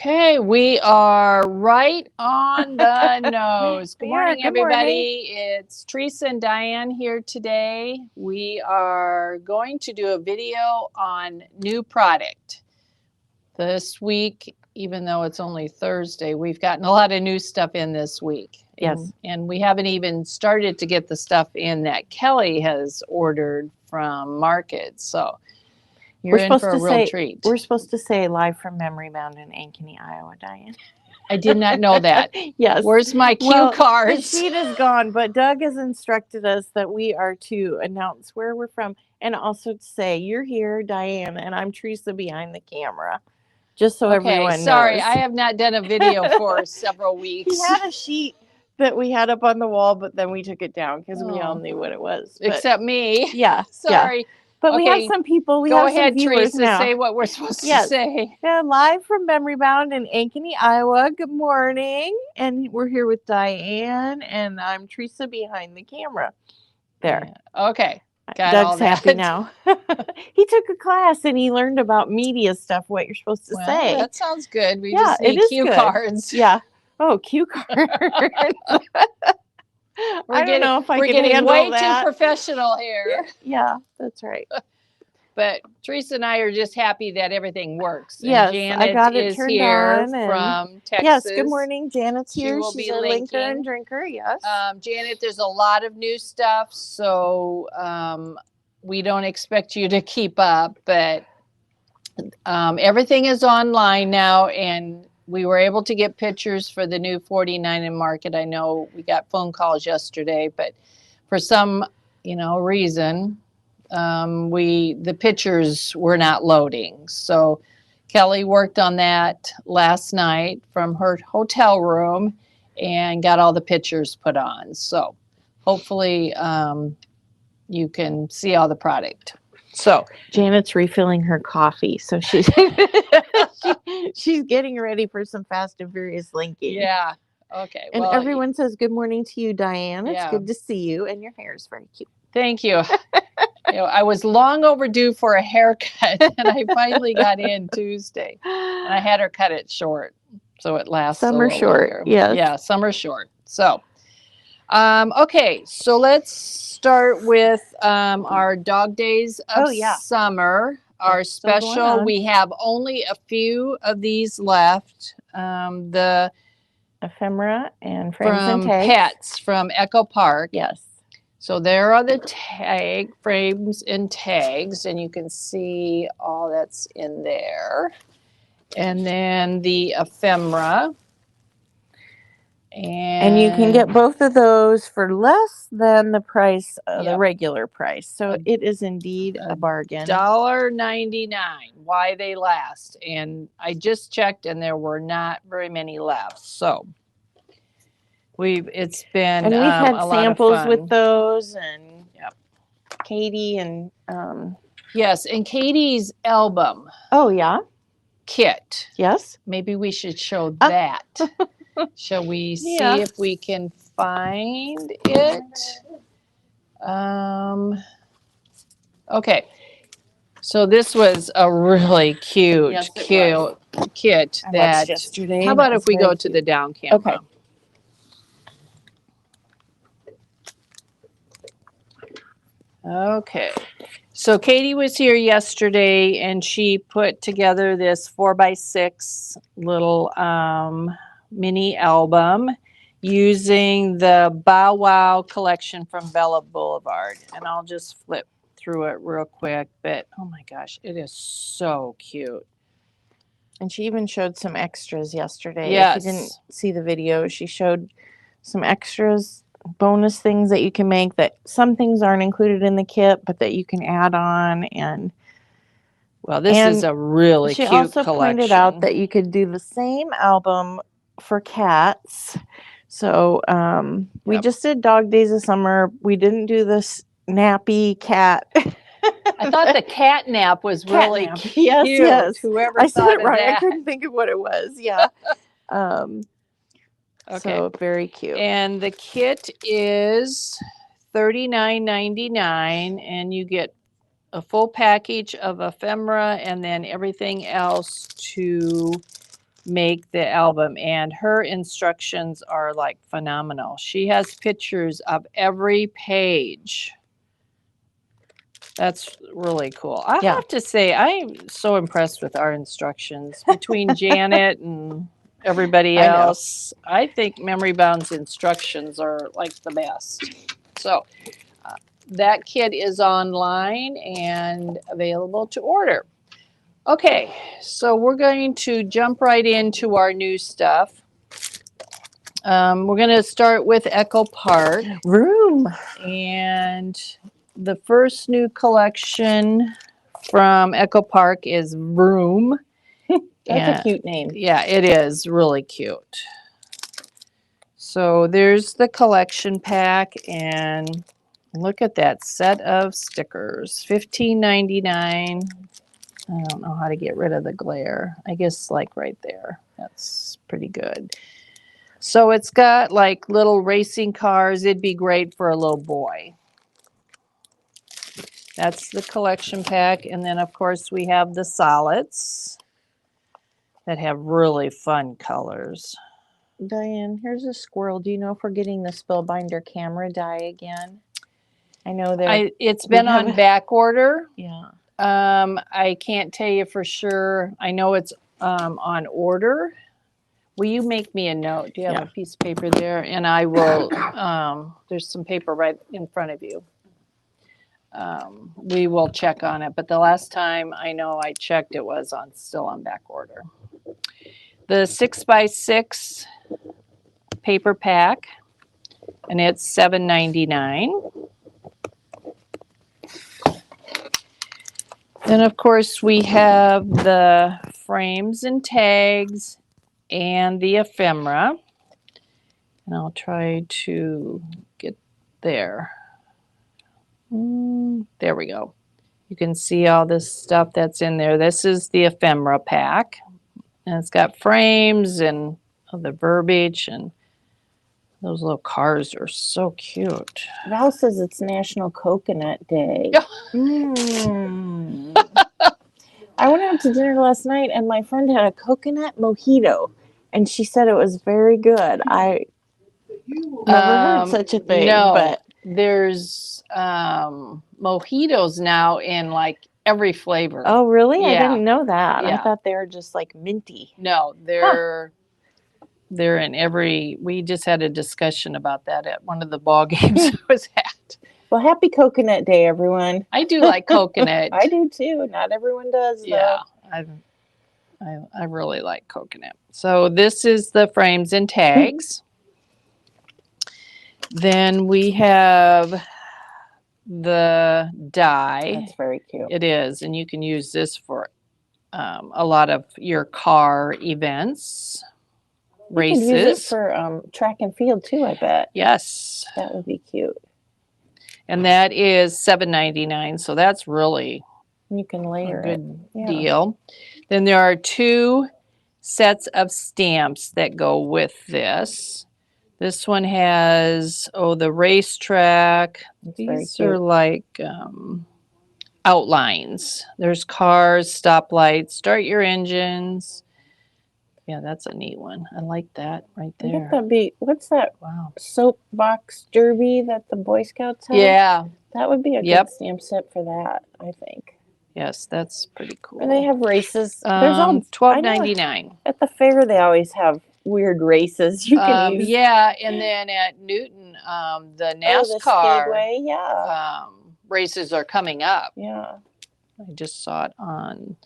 Okay, we are right on the nose. Good morning, good morning. everybody. It's Teresa and Diane here today. We are going to do a video on new product. This week, even though it's only Thursday, we've gotten a lot of new stuff in this week. Yes. And we haven't even started to get the stuff in that Kelly has ordered from Market. So you're in for a real treat. We're supposed to say live from Memory Mound in Ankeny, Iowa, Diane. I did not know that. Yes. Where's my cue cards? The sheet is gone, but Doug has instructed us that we are to announce where we're from and also to say, you're here, Diane, and I'm Teresa behind the camera. Just so everyone knows. Sorry, I have not done a video for several weeks. He had a sheet that we had up on the wall, but then we took it down because we all knew what it was. Except me. Yeah. Sorry. Yeah. But we have some people. Go ahead, Teresa. Say what we're supposed to say. Yeah, live from Memory Mound in Ankeny, Iowa. Good morning. And we're here with Diane, and I'm Teresa behind the camera. There. Yeah. Okay. Got Doug's all that. happy now. He took a class and he learned about media stuff, what you're supposed to say. That sounds good. We just need cue cards. Yeah. Oh, cue cards. I don't know if I can handle way that. Too professional here. Yeah, that's right. But Teresa and I are just happy that everything works. Yes, Janet I got it is turned here on from Texas. Yes, good morning. Janet's here. She's a linker and drinker. Yes. Janet, there's a lot of new stuff, so we don't expect you to keep up, but everything is online now, and we were able to get pictures for the new 49 in Market. I know we got phone calls yesterday, but for some, reason, the pictures were not loading. So Kelly worked on that last night from her hotel room and got all the pictures put on. So hopefully you can see all the product. So Janet's refilling her coffee, so she's she's getting ready for some Fast and Furious linking. Yeah. Okay. And everyone says good morning to you, Diane. It's good to see you, and your hair is very cute. Thank you. I was long overdue for a haircut, and I finally got in Tuesday. And I had her cut it short, so it lasts summer short. Longer. Yes. Yeah, summer short. So, okay, so let's start with our Dog Days of Summer. Our special. We have only a few of these left. The ephemera and frames from and tags. Pets from Echo Park. Yes. So there are the tag frames and tags, and you can see all that's in there. And then the ephemera. And you can get both of those for less than the price of the regular price. So it is indeed a bargain. $1.99. Why they last. And I just checked, and there were not very many left. So it's been and we've had a samples lot of fun with those, and Katie and yes, and Katie's album. Oh yeah, kit. Yes, maybe we should show that. Shall we see if we can find it? Okay. So this was a really cute kit. That yesterday. How about if we go to the down camera? Okay. Okay. So Katie was here yesterday, and she put together this 4x6 little mini album using the Bow Wow collection from Bella Boulevard. And I'll just flip through it real quick, but oh my gosh, it is so cute. And she even showed some extras yesterday. Yes. If you didn't see the video, she showed some extras, bonus things that you can make, that some things aren't included in the kit, but that you can add on. And well, this is a really cute collection. She also pointed out that you could do the same album for cats. So we just did Dog Days of Summer. We didn't do this nappy cat. I thought the cat nap was really cute. Yes. Whoever I said thought it right. of that. I couldn't think of what it was. Yeah. Okay. So very cute. And the kit is $39.99, and you get a full package of ephemera and then everything else to make the album, and her instructions are like phenomenal. She has pictures of every page. That's really cool. I Yeah. have to say, I'm so impressed with our instructions between Janet and everybody I know. else. I think Memory Bound's instructions are like the best. So that kit is online and available to order. Okay, so we're going to jump right into our new stuff. We're going to start with Echo Park. Vroom. And the first new collection from Echo Park is Vroom. That's a cute name. Yeah, it is really cute. So there's the collection pack, and look at that set of stickers. $15.99. I don't know how to get rid of the glare. I guess like right there. That's pretty good. So it's got like little racing cars. It'd be great for a little boy. That's the collection pack. And then, of course, we have the solids that have really fun colors. Diane, here's a squirrel. Do you know if we're getting the Spellbinder camera die again? I know that. It's been on back order. Yeah. I can't tell you for sure. I know it's on order. Will you make me a note? Do you have a piece of paper there? And I will, there's some paper right in front of you. We will check on it. But the last time I know I checked, it was still on back order. The 6x6 paper pack, and it's $7.99. Then, of course, we have the frames and tags and the ephemera. And I'll try to get there. There we go. You can see all this stuff that's in there. This is the ephemera pack. And it's got frames and the verbiage, and those little cars are so cute. Val says it's National Coconut Day. I went out to dinner last night and my friend had a coconut mojito and she said it was very good. I never heard such a thing. No, but there's mojitos now in like every flavor. Oh, really? Yeah. I didn't know that. Yeah. I thought they were just like minty. No, they're in every. We just had a discussion about that at one of the ball games I was at. Well, happy Coconut Day, everyone. I do like coconut. I do too. Not everyone does, though. Yeah, I really like coconut. So this is the frames and tags. Then we have the die. That's very cute. It is, and you can use this for a lot of your car events, races. You can use it for track and field too, I bet. Yes. That would be cute. And that is $7.99, so that's really You can layer a good it. deal. Then there are 2 sets of stamps that go with this. This one has, the racetrack. These are like outlines. There's cars, stoplights, start your engines. Yeah, that's a neat one. I like that right there. I think that'd be, what's that? Wow. Soapbox derby that the Boy Scouts have? Yeah. That would be a good stamp set for that, I think. Yes, that's pretty cool. And they have races. There's all $12.99. At the fair, they always have weird races you can use. Yeah, and then at Newton, the NASCAR the races are coming up. Yeah. I just saw it on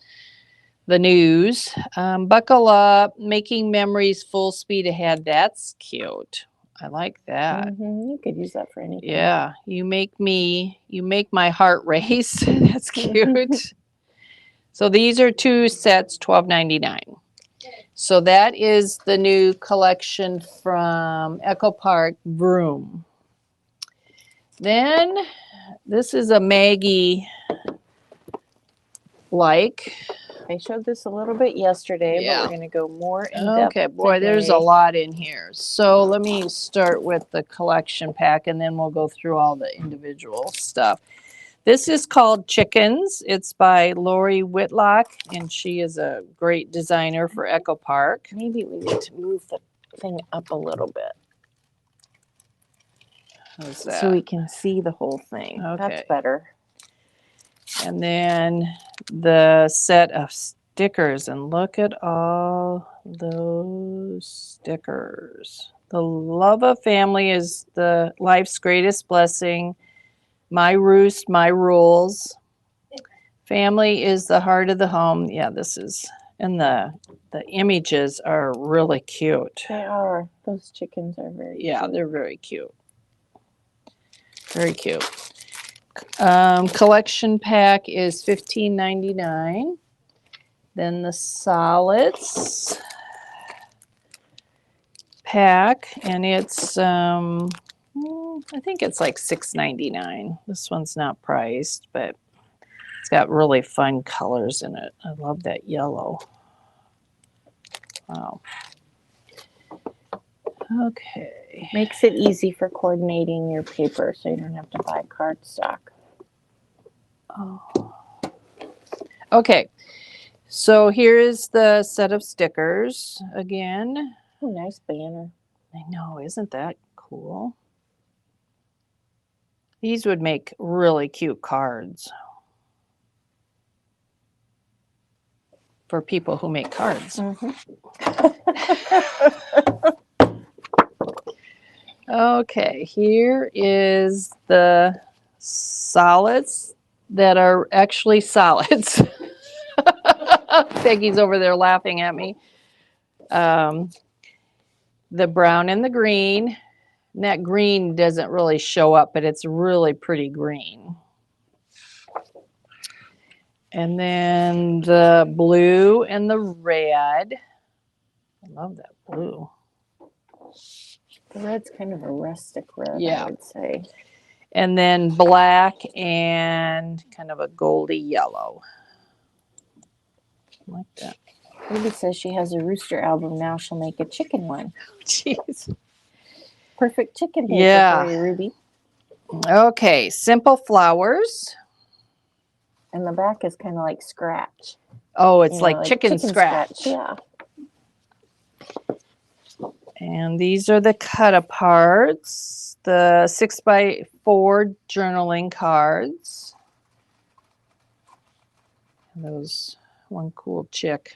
the news. Buckle up, making memories full speed ahead. That's cute. I like that. You could use that for anything. Yeah, you make my heart race. That's cute. So these are 2 sets, $12.99. So that is the new collection from Echo Park Vroom. Then this is a Maggie like. I showed this a little bit yesterday, but we're going to go more in depth. Okay, boy, there's a lot in here. So let me start with the collection pack, and then we'll go through all the individual stuff. This is called Chickens. It's by Lori Whitlock, and she is a great designer for Echo Park. Maybe we need to move the thing up a little bit How's that? so we can see the whole thing. Okay. That's better. And then the set of stickers, and look at all those stickers. The love of family is the life's greatest blessing. My roost, my rules. Family is the heart of the home. Yeah, this is, and the images are really cute. They are. Those chickens are very cute. They're very cute. Very cute. Collection pack is $15.99. Then the solids pack, and it's I think it's like $6.99. This one's not priced, but it's got really fun colors in it. I love that yellow. Wow. Okay. Makes it easy for coordinating your paper so you don't have to buy cardstock. Oh. Okay. So here is the set of stickers again. Oh, nice banner. I know, isn't that cool? These would make really cute cards for people who make cards. Okay, here is the solids that are actually solids. Peggy's over there laughing at me. The brown and the green. And that green doesn't really show up, but it's really pretty green. And then the blue and the red. I love that blue. The red's kind of a rustic red, Yeah. I would say. And then black and kind of a goldy yellow. Like that. Ruby says she has a rooster album now. She'll make a chicken one. Jeez. Perfect chicken paper Yeah. for you, Ruby. Okay, simple flowers. And the back is kind of like scratch. Oh, it's You know, like chicken scratch. Yeah. And these are the cut aparts, the 6x4 journaling cards. And those one cool chick.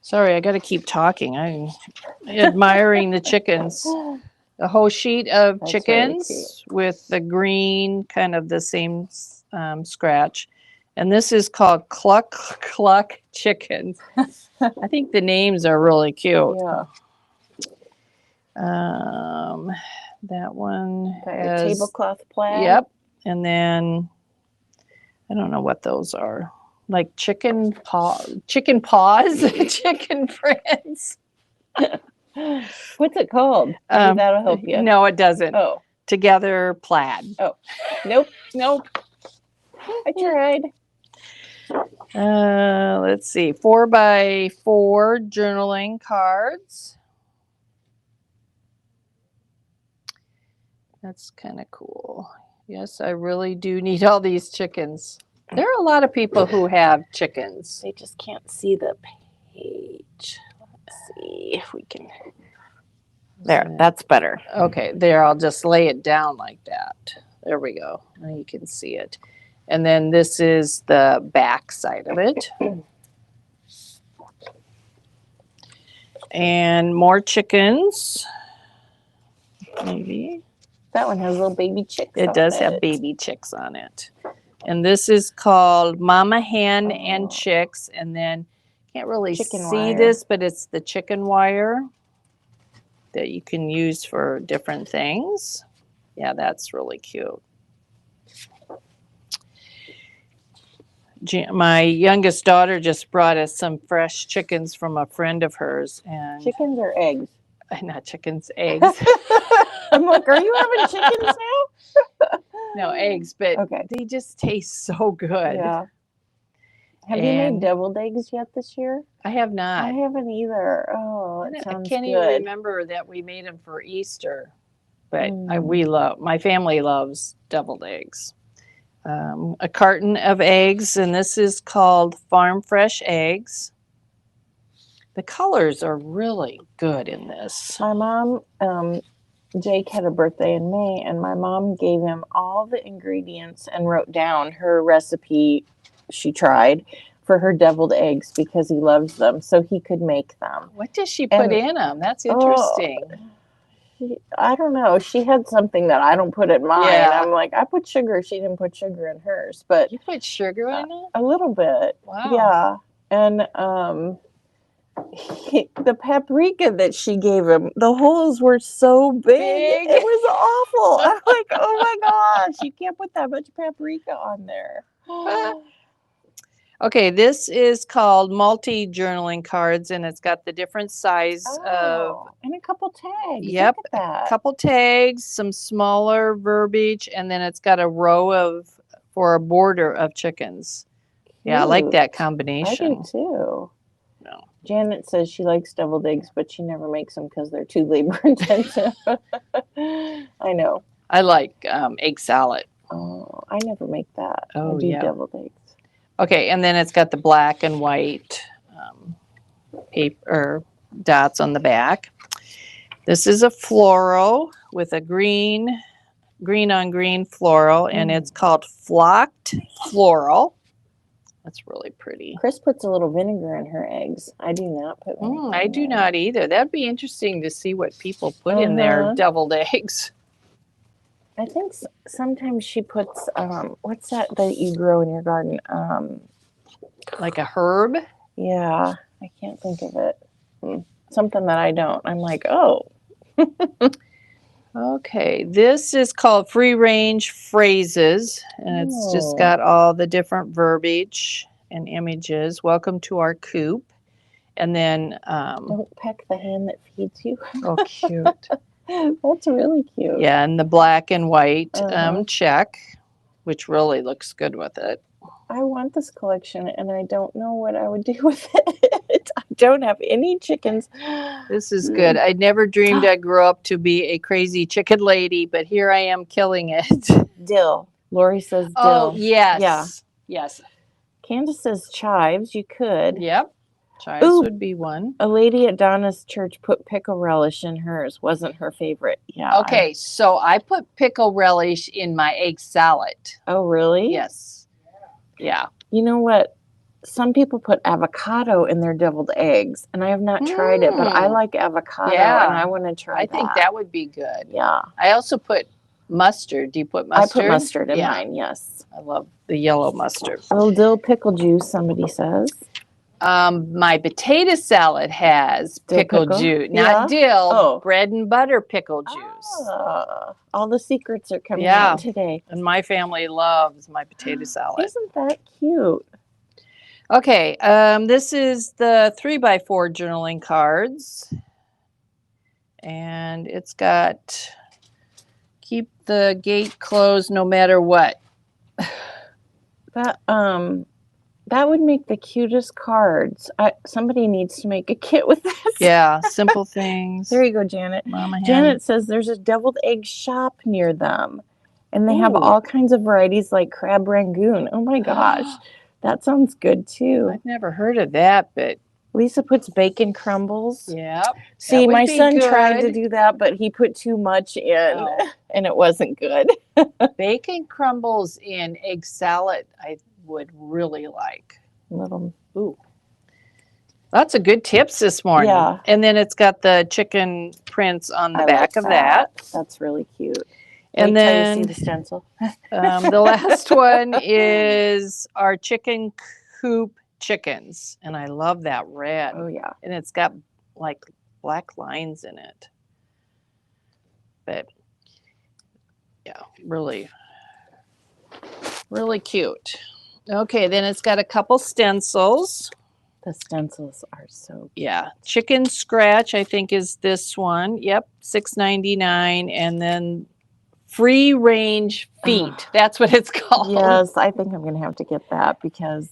Sorry, I got to keep talking. I'm admiring the chickens. A whole sheet of That's chickens with the green, kind of the same scratch. And this is called Cluck Cluck Chickens. I think the names are really cute. Yeah. That one Got your has, tablecloth plaid. Yep. And then I don't know what those are. Like chicken paws, chicken prints. What's it called? Maybe that'll help you. No, it doesn't. Oh. Together plaid. Oh. Nope. Nope. I tried. Let's see. 4x4 journaling cards. That's kind of cool. Yes, I really do need all these chickens. There are a lot of people who have chickens. They just can't see the page. Let's see if we can. There, that's better. Okay, there, I'll just lay it down like that. There we go. Now you can see it. And then this is the back side of it. And more chickens. Maybe. That one has little baby chicks. It does have baby chicks on it. And this is called Mama Hen and Chicks. And then can't really see this, but it's the chicken wire that you can use for different things. Yeah, that's really cute. My youngest daughter just brought us some fresh chickens from a friend of hers. And chickens or eggs? Not chickens, eggs. I'm like, are you having chickens now? No, eggs, but they just taste so good. Yeah. Have you made deviled eggs yet this year? I have not. I haven't either. Oh, it sounds I can't good. even remember that we made them for Easter. but my family loves deviled eggs. A carton of eggs, and this is called farm fresh eggs. The colors are really good in this. My mom, Jake had a birthday in May, and my mom gave him all the ingredients and wrote down her recipe she tried for her deviled eggs because he loves them, so he could make them. What does she put in them? That's interesting. I don't know. She had something that I don't put in mine. Yeah. I'm like, I put sugar. She didn't put sugar in hers, but You put sugar in it? a little bit. Wow. Yeah, and the paprika that she gave him, the holes were so big. It was awful. I'm like, oh my gosh, you can't put that much paprika on there. Okay, this is called multi-journaling cards, and it's got the different size of... And a couple tags. Yep, Look at that. a couple tags, some smaller verbiage, and then it's got a row for a border of chickens. Yeah, I like that combination. I do too. No. Janet says she likes deviled eggs, but she never makes them because they're too labor intensive. I know. I like egg salad. Oh, I never make that. Oh, I do yeah. deviled eggs. Okay, and then it's got the black and white paper dots on the back. This is a floral with a green on green floral, and it's called Flocked Floral. That's really pretty. Chris puts a little vinegar in her eggs. I do not put vinegar I do not either. That'd be interesting to see what people put in their deviled eggs. I think sometimes she puts, what's that you grow in your garden? Like a herb? Yeah, I can't think of it. Something that I don't. I'm like, oh. Okay, this is called Free Range Phrases, and it's just got all the different verbiage and images. Welcome to our coop. And then... don't peck the hand that feeds you. Oh, cute. That's really cute. Yeah, and the black and white check, which really looks good with it. I want this collection, and I don't know what I would do with it. I don't have any chickens. This is good. I never dreamed I'd grow up to be a crazy chicken lady, but here I am killing it. Dill. Lori says dill. Oh, yes. Yeah. Yes. Candace says chives. You could. Yep. Chives would be one. A lady at Donna's church put pickle relish in hers. Wasn't her favorite. Yeah. Okay, so I put pickle relish in my egg salad. Oh, really? Yes. Yeah. You know what? Some people put avocado in their deviled eggs, and I have not tried it, but I like avocado, and I want to try I think that would be good. Yeah. I also put mustard. Do you put mustard? I put mustard in mine, yes. I love the yellow mustard. A little dill pickle juice, somebody says. My potato salad has pickle juice, not dill, bread and butter pickle juice. All the secrets are coming out today. And my family loves my potato salad. Isn't that cute? Okay, this is the 3x4 journaling cards. And it's got keep the gate closed no matter what. That would make the cutest cards. Somebody needs to make a kit with this. Yeah, simple things. There you go, Janet. Mama Janet says there's a deviled egg shop near them. And they have all kinds of varieties like crab rangoon. Oh my gosh. That sounds good too. I've never heard of that, but Lisa puts bacon crumbles. Yeah. See, my son tried to do that, but he put too much in and it wasn't good. Bacon crumbles in egg salad, I would really like. Ooh. Lots of good tips this morning. Yeah. And then it's got the chicken prints on the back of that. That's really cute. And then you see the stencil. The last one is our chicken coop chickens. And I love that red. Oh, yeah. And it's got like black lines in it. But yeah, really, really cute. Okay, then it's got a couple stencils. The stencils are so cute. Yeah, chicken scratch, I think, is this one. Yep, $6.99, and then free range feet. That's what it's called. Yes, I think I'm going to have to get that because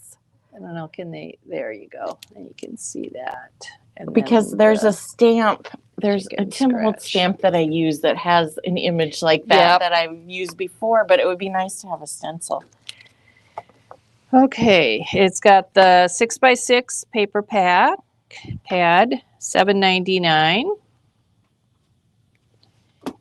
I don't know. Can they? There you go, and you can see that. And because there's a stamp There's a Chicken Tim Holtz scratch. stamp that I use that has an image like that Yep. that I've used before, but it would be nice to have a stencil. Okay, it's got the 6x6 paper pad, $7.99.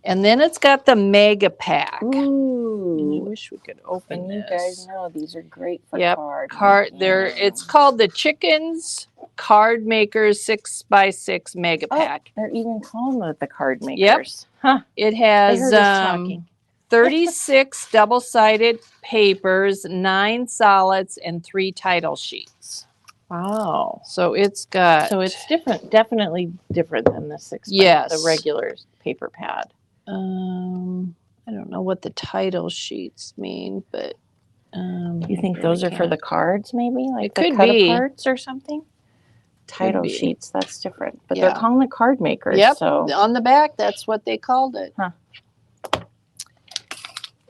And then it's got the mega pack. And I Ooh. wish we could open And this. you guys know these are great for Yep, card. there. It's called the Chickens Card Makers 6x6 Mega Pack. They're even calling it the card makers. Huh. It They has heard us talking. 36 double-sided papers, 9 solids, and 3 title sheets. Wow. So it's got. So it's different, definitely different than the 6x, Yes. the regular paper pad. I don't know what the title sheets mean, but You think those are for the cards, maybe? Like It the could cut be. parts or something? Title be. sheets, that's different. But Yeah. they're calling it card makers. Yep, So on the back, that's what they called it. Huh.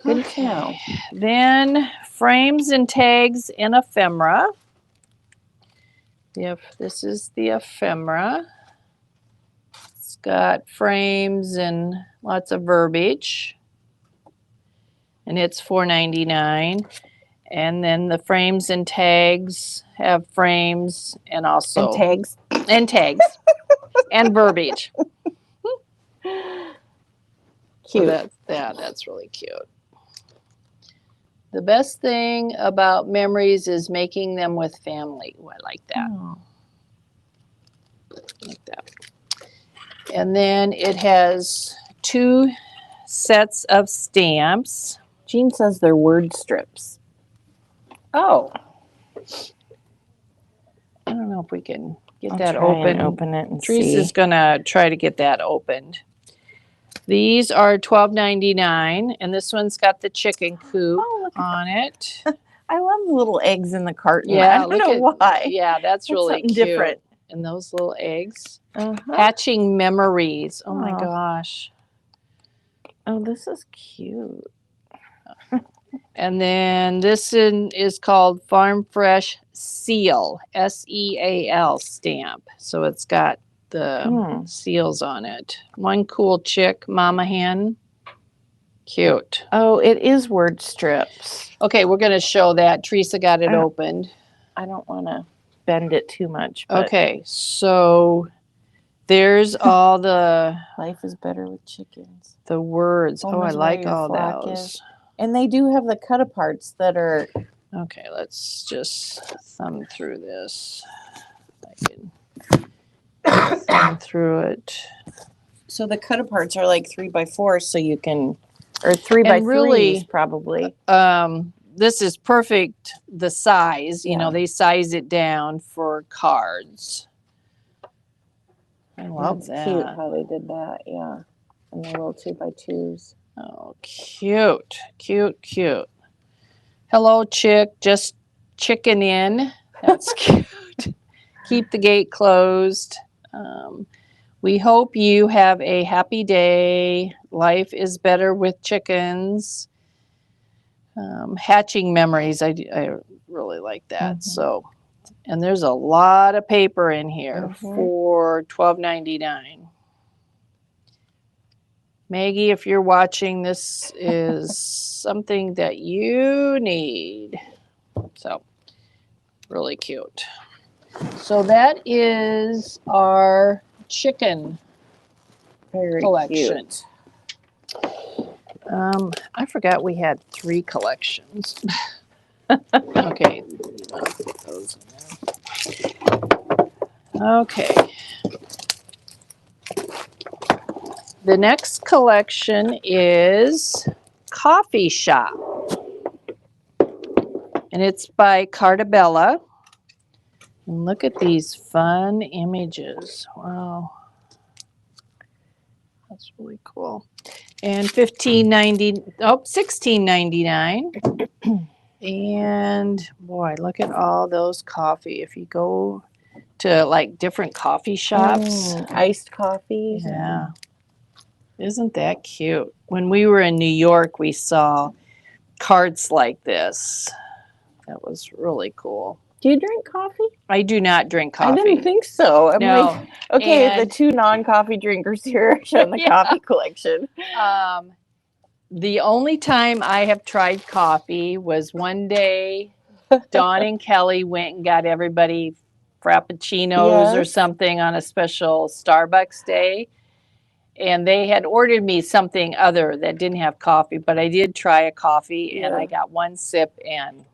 Good to know. Then frames and tags and ephemera. This is the ephemera. It's got frames and lots of verbiage. And it's $4.99. And then the frames and tags have frames and also And tags. and tags and verbiage. Cute. So that's really cute. The best thing about memories is making them with family. Oh, I like that. Oh. Like that. And then it has 2 sets of stamps. Jean says they're word strips. Oh. I don't know if we can get that open. Open it and Teresa's see. gonna try to get that opened. These are $12.99, and this one's got the chicken coop on it. I love the little eggs in the carton. Yeah, I don't know why. Yeah, that's really something cute. different. And those little eggs. Uh-huh. Hatching memories. Oh my Aw. gosh. Oh, this is cute. And then this is called Farm Fresh Seal, SEAL stamp. So it's got the seals on it. One cool chick, mama hen. Cute. Oh, it is word strips. Okay, we're going to show that. Teresa got it opened. I don't want to bend it too much. But Okay, so there's all the life is better with chickens. the words. Home Oh, I is like where your all flock those. is. And they do have the cut-aparts that are... Okay, let's just thumb through this. I can thumb through it. So the cut-aparts are like 3x4, so you can... Or 3x3s, really, probably. This is perfect, the size. You Yeah. know, they size it down for cards. I love That's cute that. how they did that, yeah. And the little 2x2s. Oh, cute, cute, cute. Hello, chick. Just chicken in. That's cute. Keep the gate closed. We hope you have a happy day. Life is better with chickens. Hatching memories. I really like that. Mhm. So, and there's a lot of paper in here Mhm. for $12.99. Maggie, if you're watching, this is something that you need. So, really cute. So that is our chicken Very collection. cute. I forgot we had 3 collections. Okay. Put those in there. Okay. The next collection is Coffee Shop. And it's by Carta. And look at these fun images. Wow. That's really cool. And $16.99. And boy, look at all those coffee. If you go to like different coffee shops. Iced coffees. Yeah. Isn't that cute? When we were in New York, we saw carts like this. That was really cool. Do you drink coffee? I do not drink coffee. I didn't think so. I'm No. like, okay, the And- 2 non-coffee drinkers here are showing the Yeah. coffee collection. The only time I have tried coffee was one day Dawn and Kelly went and got everybody frappuccinos or Yes. something on a special Starbucks day. And they had ordered me something other that didn't have coffee, but I did try a coffee and I got one sip and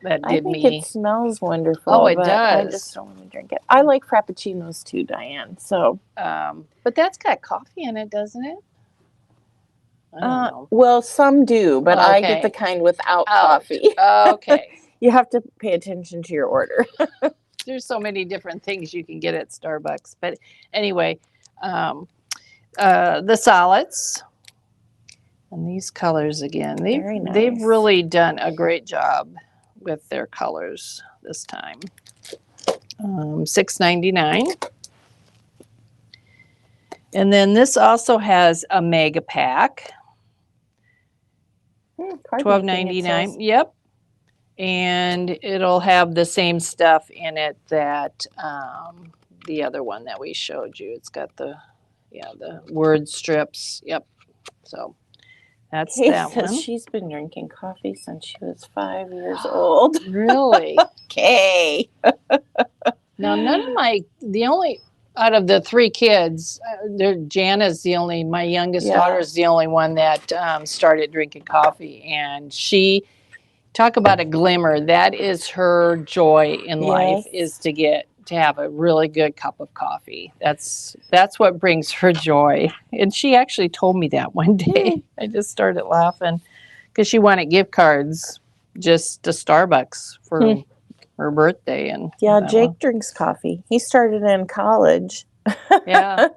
that I did think me. it smells wonderful. Oh, it but I does. just don't want to drink it. I like frappuccinos too, Diane. So, But that's got coffee in it, doesn't it? I don't know. well, some do, but I Okay. get the kind without coffee. Okay. You have to pay attention to your order. There's so many different things you can get at Starbucks. But anyway, the solids and these colors again. Very nice. They've really done a great job with their colors this time. $6.99. And then this also has a mega pack. $12.99. Yep. And it'll have the same stuff in it that the other one that we showed you. It's got the word strips. Yep. So that's Kay that says one. she's been drinking coffee since she was 5 years old. Really? Okay. Now, the only out of the 3 kids, Jana's my youngest daughter is the only one that started drinking coffee. And she, talk about a glimmer, that is her joy in life, is to have a really good cup of coffee. That's what brings her joy. And she actually told me that one day. I just started laughing because she wanted gift cards just to Starbucks for her birthday. And Jake drinks coffee. He started in college. Yeah.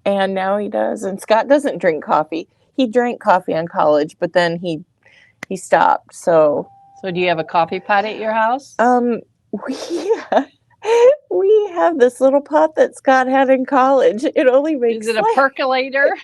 And now he does. And Scott doesn't drink coffee. He drank coffee in college, but then he stopped. So do you have a coffee pot at your house? We have this little pot that Scott had in college. It only makes. Is it a percolator?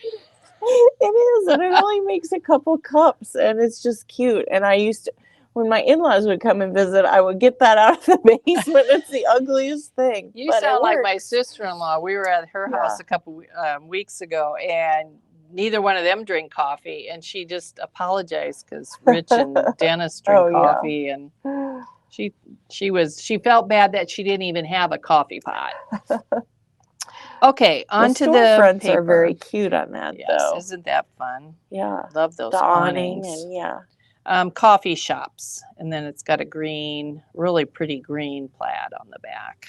It is, and it only makes a couple cups, and it's just cute. And I used to, when my in-laws would come and visit, I would get that out of the basement. It's the ugliest thing. You sound like my sister-in-law. We were at her house a couple weeks ago, and neither one of them drink coffee, and she just apologized because Rich and Dennis drink coffee, and she felt bad that she didn't even have a coffee pot. Okay, on to the storefronts paper. Are very cute on that, though. Isn't that fun? Yeah, love those awnings. And coffee shops, and then it's got a really pretty green plaid on the back.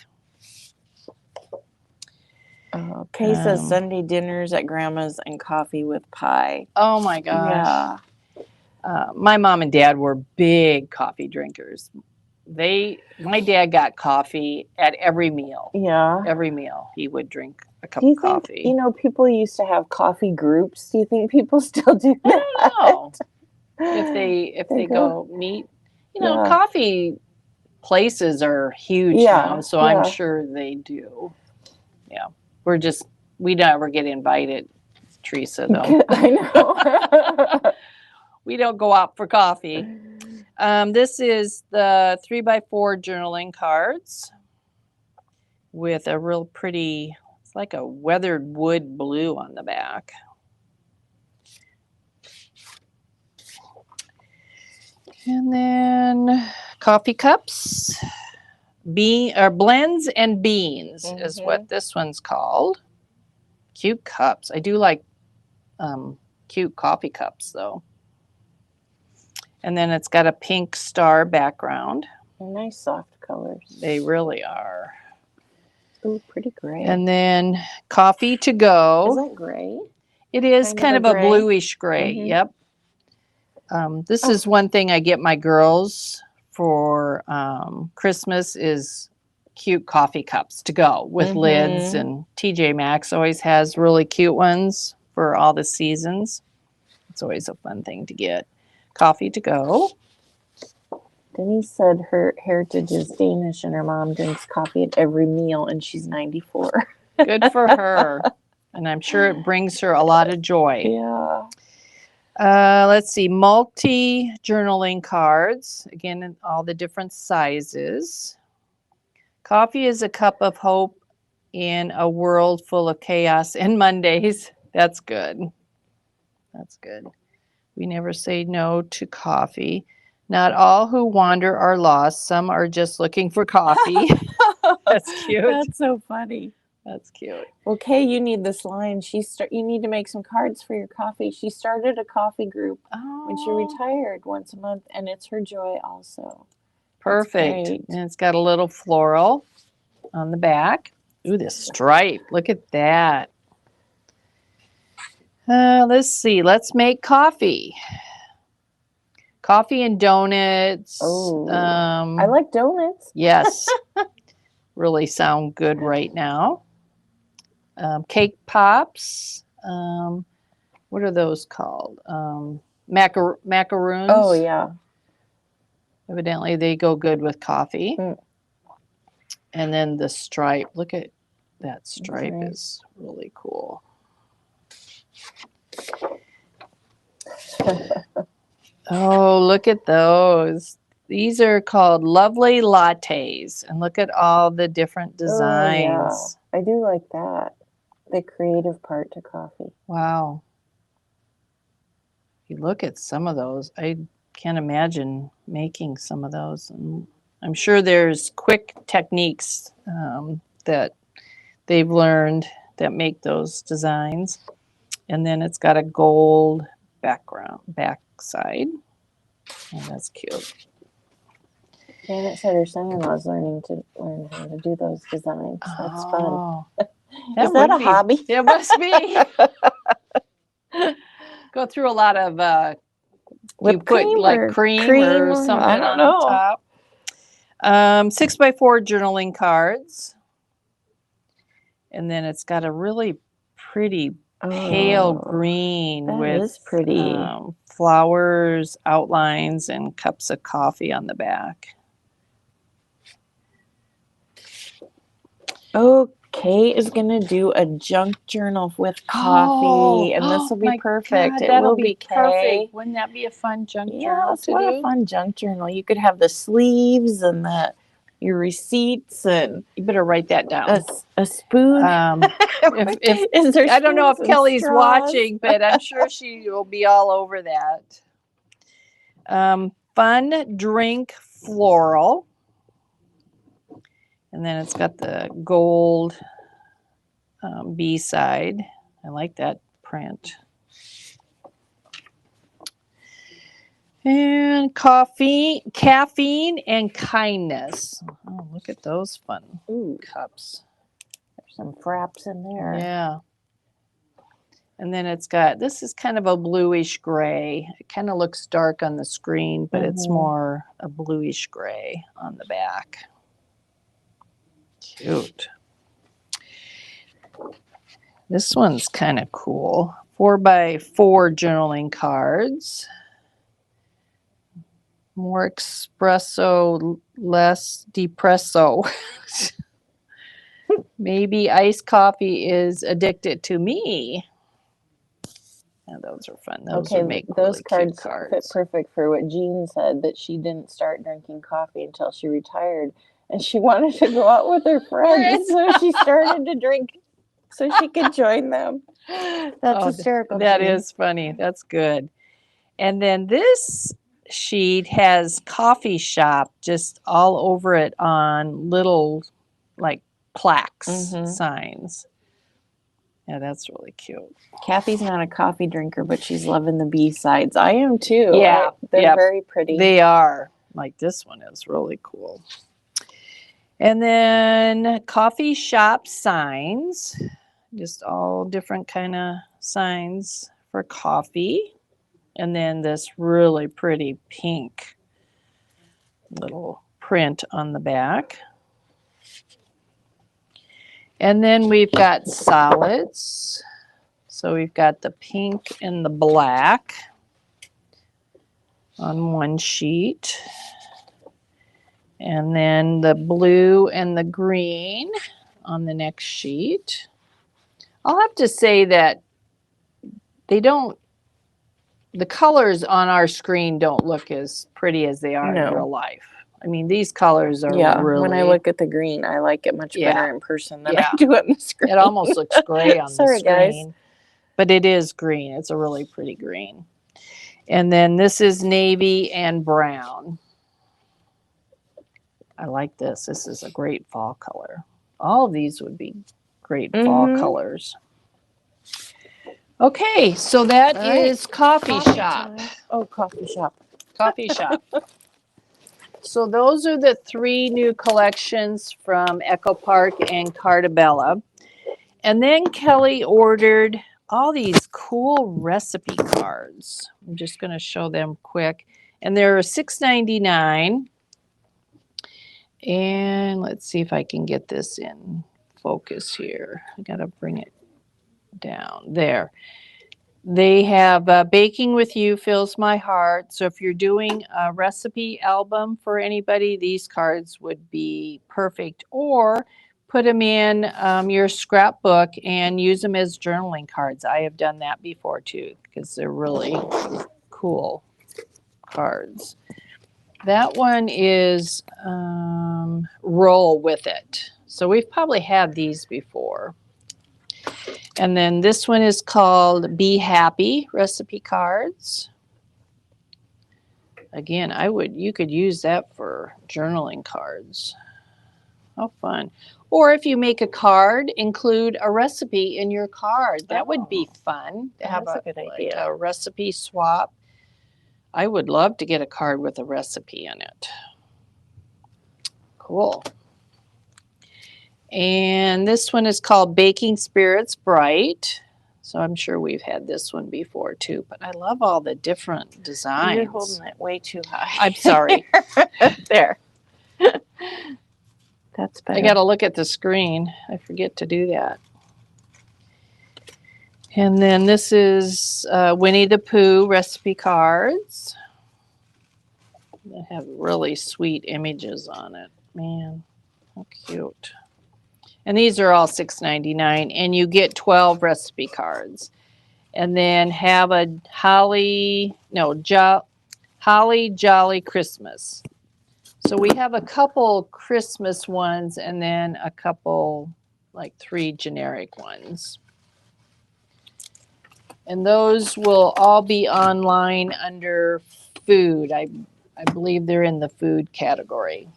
Kay says Sunday dinners at grandma's and coffee with pie. Oh my gosh. Yeah. My mom and dad were big coffee drinkers. My dad got coffee at every meal. Yeah. Every meal he would drink a cup of coffee. You know, people used to have coffee groups. Do you think people still do that? I don't know. If they go meet, coffee places are huge now, so I'm sure they do. Yeah. We never get invited, Teresa, though. I know. We don't go out for coffee. This is the 3x4 journaling cards with a real pretty, it's like a weathered wood blue on the back. And then coffee cups. Blends and beans is what this one's called. Cute cups. I do like cute coffee cups, though. And then it's got a pink star background. Nice soft colors. They really are. Ooh, pretty gray. And then coffee to go. Is that gray? It is kind of a bluish gray. Yep. This is one thing I get my girls for Christmas is cute coffee cups to go with lids, and TJ Maxx always has really cute ones for all the seasons. It's always a fun thing to get. Coffee to go. Denise said her heritage is Danish and her mom drinks coffee at every meal and she's 94. Good for her. And I'm sure it brings her a lot of joy. Yeah. Let's see, multi-journaling cards, again, in all the different sizes. Coffee is a cup of hope in a world full of chaos and Mondays. That's good. That's good. We never say no to coffee. Not all who wander are lost. Some are just looking for coffee. That's cute. That's so funny. That's cute. Well, Kay, you need this line. You need to make some cards for your coffee. She started a coffee group when she retired once a month, and it's her joy also. Perfect. And it's got a little floral on the back. Ooh, this stripe. Look at that. Let's see. Let's make coffee. Coffee and donuts. Oh, I like donuts. Yes. Really sound good right now. Cake pops. What are those called? Macaroons. Oh, yeah. Evidently, they go good with coffee. Mm. And then the stripe. Look at that stripe. Is really cool. Oh, look at those. These are called lovely lattes. And look at all the different designs. Oh, yeah. I do like that. The creative part to coffee. Wow. You look at some of those. I can't imagine making some of those. And I'm sure there's quick techniques that they've learned that make those designs. And then it's got a gold backside. Oh, that's cute. Janet said her son-in-law is learn how to do those designs. That's fun. Is that a hobby? It must be. Go through a lot of you put like cream or something I don't know. on top. 6x4 journaling cards. And then it's got a really pretty pale green with pretty. Flowers, outlines, and cups of coffee on the back. Kay is going to do a junk journal with coffee, and this will be perfect. God, that'll be perfect. Wouldn't that be a fun junk journal to do? What a fun junk journal. You could have the sleeves and your receipts, and you better write that down. A spoon. Is there I don't know if Kelly's watching, but I'm sure she will be all over that. Fun drink floral. And then it's got the gold B side. I like that print. And caffeine, and kindness. Oh, look at those fun cups. There's some fraps in there. Yeah. And then it's got, this is kind of a bluish gray. It kind of looks dark on the screen, but it's more a bluish gray on the back. Cute. This one's kind of cool. 4x4 journaling cards. More espresso, less depresso. Maybe iced coffee is addicted to me. Yeah, those are fun. Those would make those really cards fit perfect for what Jean said, that she didn't start drinking coffee until she retired. And she wanted to go out with her friends, so she started to drink so she could join them. That's hysterical. That is funny. That's good. And then this sheet has coffee shop just all over it on little like plaques, signs. Yeah, that's really cute. Kathy's not a coffee drinker, but she's loving the B-sides. I am too. Yeah. They're very pretty. They are. Like this one is really cool. And then coffee shop signs, just all different kind of signs for coffee. And then this really pretty pink little print on the back. And then we've got solids. So we've got the pink and the black on one sheet. And then the blue and the green on the next sheet. I'll have to say that the colors on our screen don't look as pretty as they are in real life. I mean, these colors are Yeah, really. when I look at the green, I like it much Yeah. better in person than Yeah. I do on the screen. It almost looks gray on the Sorry, screen. guys. But it is green. It's a really pretty green. And then this is navy and brown. I like this. This is a great fall color. All of these would be great fall colors. Okay, so that is coffee shop. Time. Oh, coffee shop. Coffee shop. So those are the 3 new collections from Echo Park and Carta. And then Kelly ordered all these cool recipe cards. I'm just going to show them quick. And they're $6.99. And let's see if I can get this in focus here. I got to bring it down. There. They have Baking with You Fills My Heart. So if you're doing a recipe album for anybody, these cards would be perfect. Or put them in your scrapbook and use them as journaling cards. I have done that before too, because they're really cool cards. That one is Roll With It. So we've probably had these before. And then this one is called Be Happy Recipe Cards. Again, you could use that for journaling cards. How fun. Or if you make a card, include a recipe in your card. That would be fun to have a good idea. a recipe swap. I would love to get a card with a recipe in it. Cool. And this one is called Baking Spirits Bright. So I'm sure we've had this one before too, but I love all the different designs. You're holding it way too high. I'm sorry. There. That's better. I got to look at the screen. I forget to do that. And then this is Winnie the Pooh recipe cards. They have really sweet images on it. Man, how cute. And these are all $6.99, and you get 12 recipe cards. And then have a Holly Jolly Christmas. So we have a couple Christmas ones and then a couple, like 3 generic ones. And those will all be online under food. I believe they're in the food category.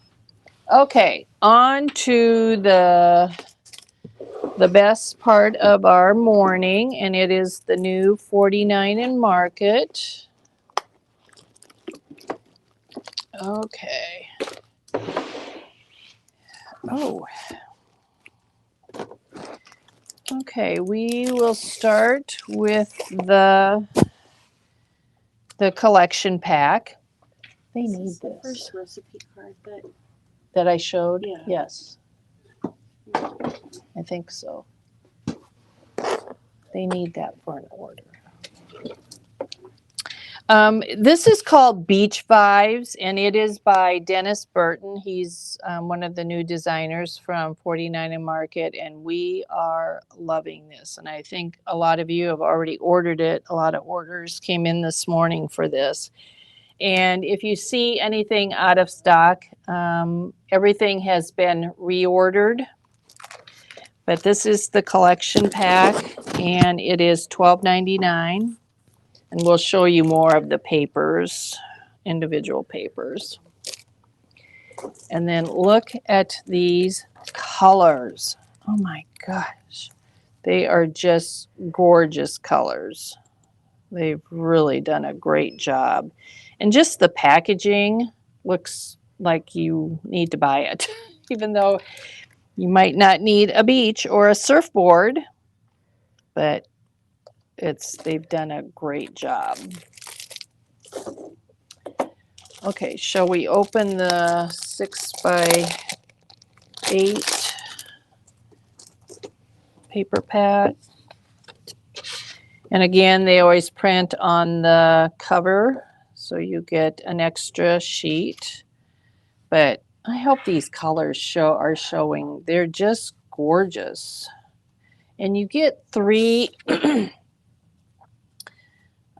Okay, on to the best part of our morning, and it is the new 49 in Market. Okay. Oh. Okay, we will start with the collection pack. They need this. The first recipe card That I showed? Yeah. Yes. I think so. They need that for an order. This is called Beach Vibes, and it is by Dennis Burton. He's one of the new designers from 49 and Market, and we are loving this. And I think a lot of you have already ordered it. A lot of orders came in this morning for this. And if you see anything out of stock, everything has been reordered. But this is the collection pack, and it is $12.99. And we'll show you more of the papers, individual papers. And then look at these colors. Oh my gosh. They are just gorgeous colors. They've really done a great job. And just the packaging looks like you need to buy it, even though you might not need a beach or a surfboard, but they've done a great job. Okay, shall we open the 6x8 paper pack? And again, they always print on the cover, so you get an extra sheet. But I hope these colors are showing. They're just gorgeous. And you get 3.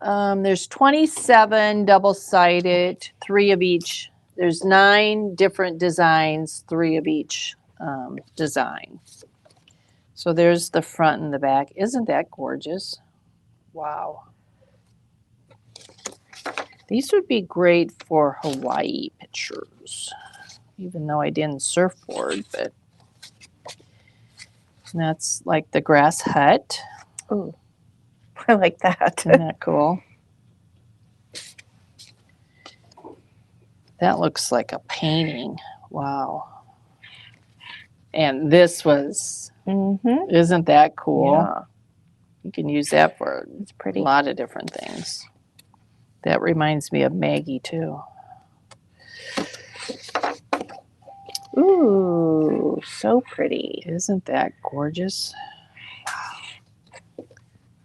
There's 27 double-sided, 3 of each there's 9 different designs, 3 of each design. So there's the front and the back. Isn't that gorgeous? Wow. These would be great for Hawaii pictures, even though I didn't surfboard, but that's like the grass hut. Ooh, I like that. Isn't that cool? That looks like a painting. Wow. And this was, isn't that cool? Yeah, You can use that for it's a pretty. lot of different things. That reminds me of Maggie too. Ooh, so pretty. Isn't that gorgeous?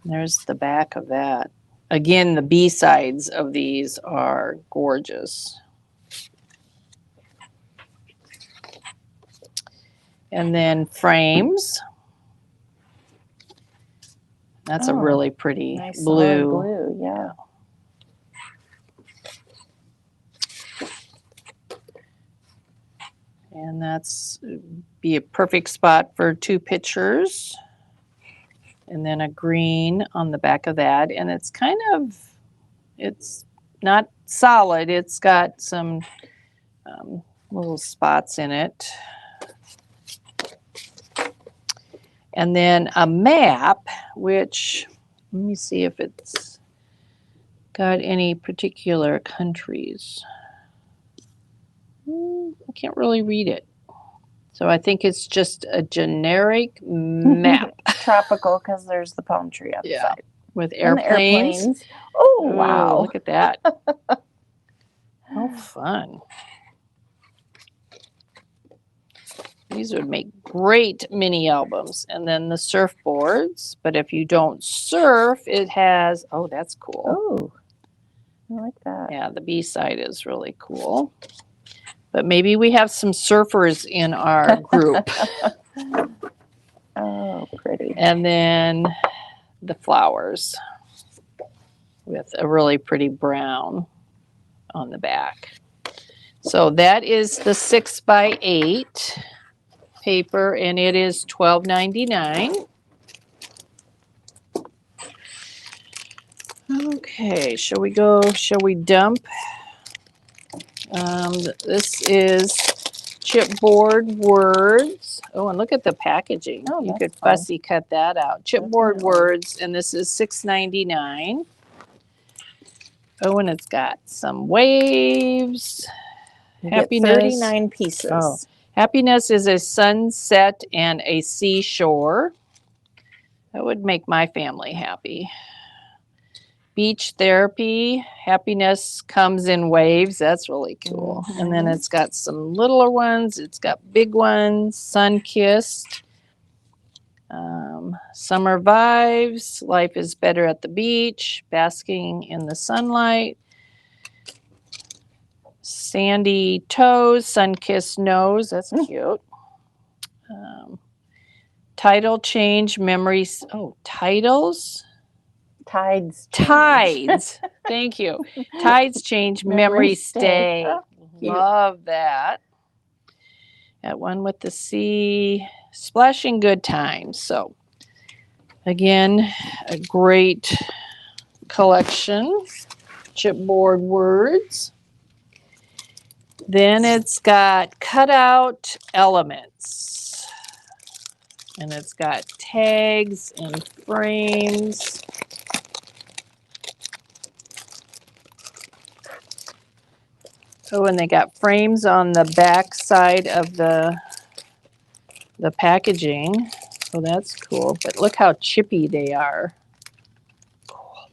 There's the back of that. Again, the B-sides of these are gorgeous. And then frames. That's a really pretty Nice blue. solid blue, yeah. And that's be a perfect spot for 2 pictures. And then a green on the back of that. And it's kind of, it's not solid. It's got some little spots in it. And then a map, which, let me see if it's got any particular countries. I can't really read it. So I think it's just a generic map. Tropical, because there's the palm tree on the side. With And the airplanes. Oh, Ooh, wow. Look at that. How fun. These would make great mini albums. And then the surfboards. But if you don't surf, it has, oh, that's cool. Oh, I like that. Yeah, the B side is really cool. But maybe we have some surfers in our group. Oh, pretty. And then the flowers with a really pretty brown on the back. So that is the 6x8 paper, and it is $12.99. Okay, shall we dump? This is chipboard words. Oh, and look at the packaging. Oh, You that's could fun. fussy cut that out. Chipboard Definitely. words, and this is $6.99. Oh, and it's got some waves. You get Happiness. 39 pieces. Oh. Happiness is a sunset and a seashore. That would make my family happy. Beach therapy. Happiness comes in waves. That's really cool. And then it's got some littler ones. It's got big ones. Sun-kissed. Summer vibes. Life is better at the beach. Basking in the sunlight. Sandy toes. Sun-kissed nose. That's cute. Title change memories. Oh, titles. Tides. Thank you. Tides change, memories stay. Oh, Love that. That one with the sea. Splashing good times. So, again, a great collection. Chipboard words. Then it's got cutout elements. And it's got tags and frames. Oh, and they got frames on the back side of the packaging. So that's cool. But look how chippy they are. Cool.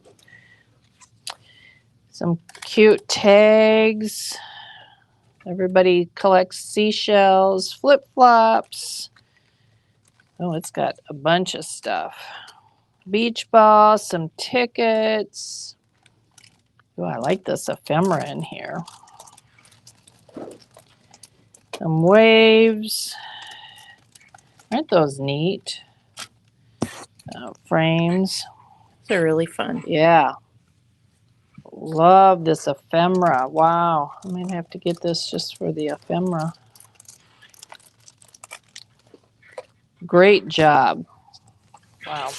Some cute tags. Everybody collects seashells, flip-flops. Oh, it's got a bunch of stuff. Beach ball, some tickets. Oh, I like this ephemera in here. Some waves. Aren't those neat? Frames. they're really fun. Yeah. Love this ephemera. Wow. I might have to get this just for the ephemera. Great job. Wow.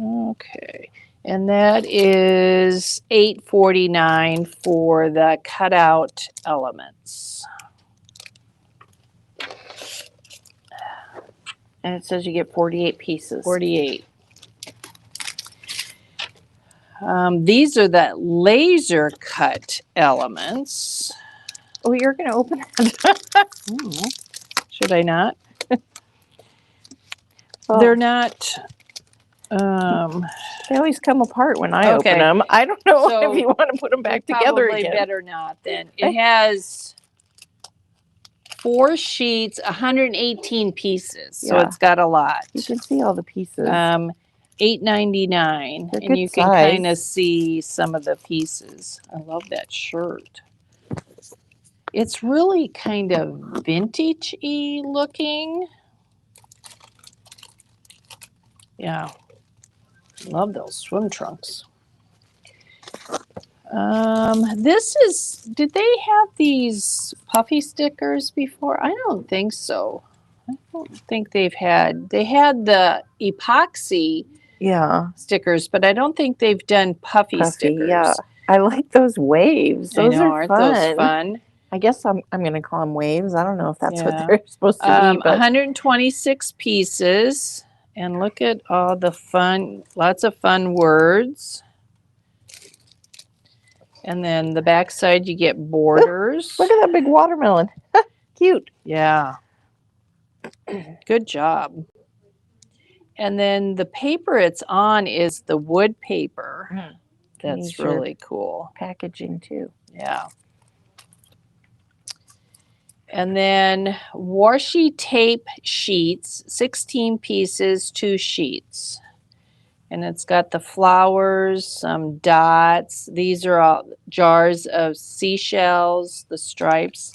Okay. And that is $8.49 for the cutout elements. And it says you get 48 pieces. 48. These are the laser cut elements. Oh, you're going to open it? Should I not? Well, They're not. they always come apart when I Okay. open them. I don't know So if you want to put them back together probably again. better not then. It has 4 sheets, 118 pieces. So Yeah. it's got a lot. You can see all the pieces. $8.99, They're and good you can size. kind of see some of the pieces. I love that shirt. It's really kind of vintage-y looking. Yeah, love those swim trunks. Did they have these puffy stickers before? I don't think so. I don't think they had the epoxy Yeah. stickers, but I don't think they've done puffy stickers. Yeah. I like those waves. I Those know, are aren't fun. those fun? I guess I'm going to call them waves. I don't know if that's what Yeah. they're supposed to be. But 126 pieces, and look at all the fun, lots of fun words. And then the back side, you get borders. look at that big watermelon. Cute. Yeah. Good job. And then the paper it's on is the wood paper. That's really cool. Packaging too. Yeah. And then washi tape sheets, 16 pieces, 2 sheets. And it's got the flowers, some dots. These are all jars of seashells, the stripes.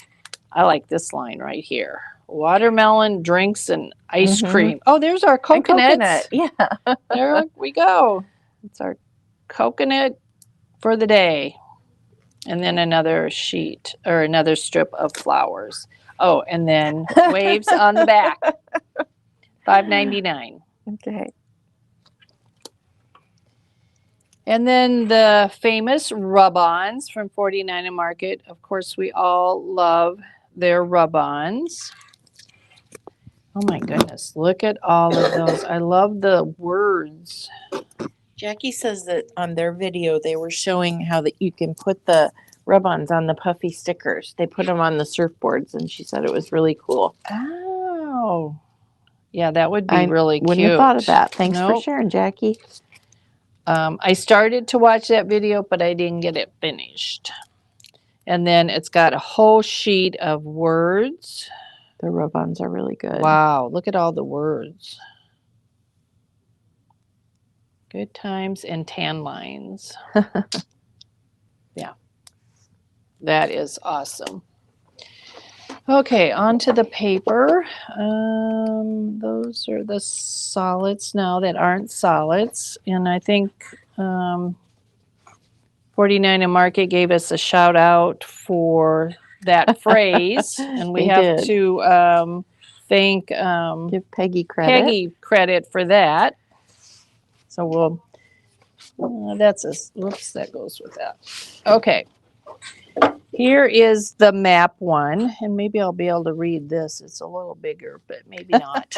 I like this line right here. Watermelon, drinks, and ice cream. Oh, there's our coconuts. And coconut. Yeah. There we go. It's our coconut for the day. And then another sheet or another strip of flowers. Oh, and then waves on the back. $5.99. Okay. And then the famous rub-ons from 49 and Market. Of course, we all love their rub-ons. Oh my goodness, look at all of those. I love the words. Jackie says that on their video they were showing how that you can put the rub-ons on the puffy stickers. They put them on the surfboards, and she said it was really cool. Oh, yeah, that would be really cute. Wouldn't have thought of that. Thanks for Nope. sharing, Jackie. I started to watch that video, but I didn't get it finished. And then it's got a whole sheet of words. The rub-ons are really good. Wow, look at all the words. Good times and tan lines. Yeah, that is awesome. Okay, on to the paper. Those are the solids now that aren't solids. And I think 49 and Market gave us a shout out for that phrase. And we They have did. to thank Give Peggy credit. Peggy credit for that. So we'll, that's a, whoops, that goes with that. Okay. Here is the map one, and maybe I'll be able to read this. It's a little bigger, but maybe not.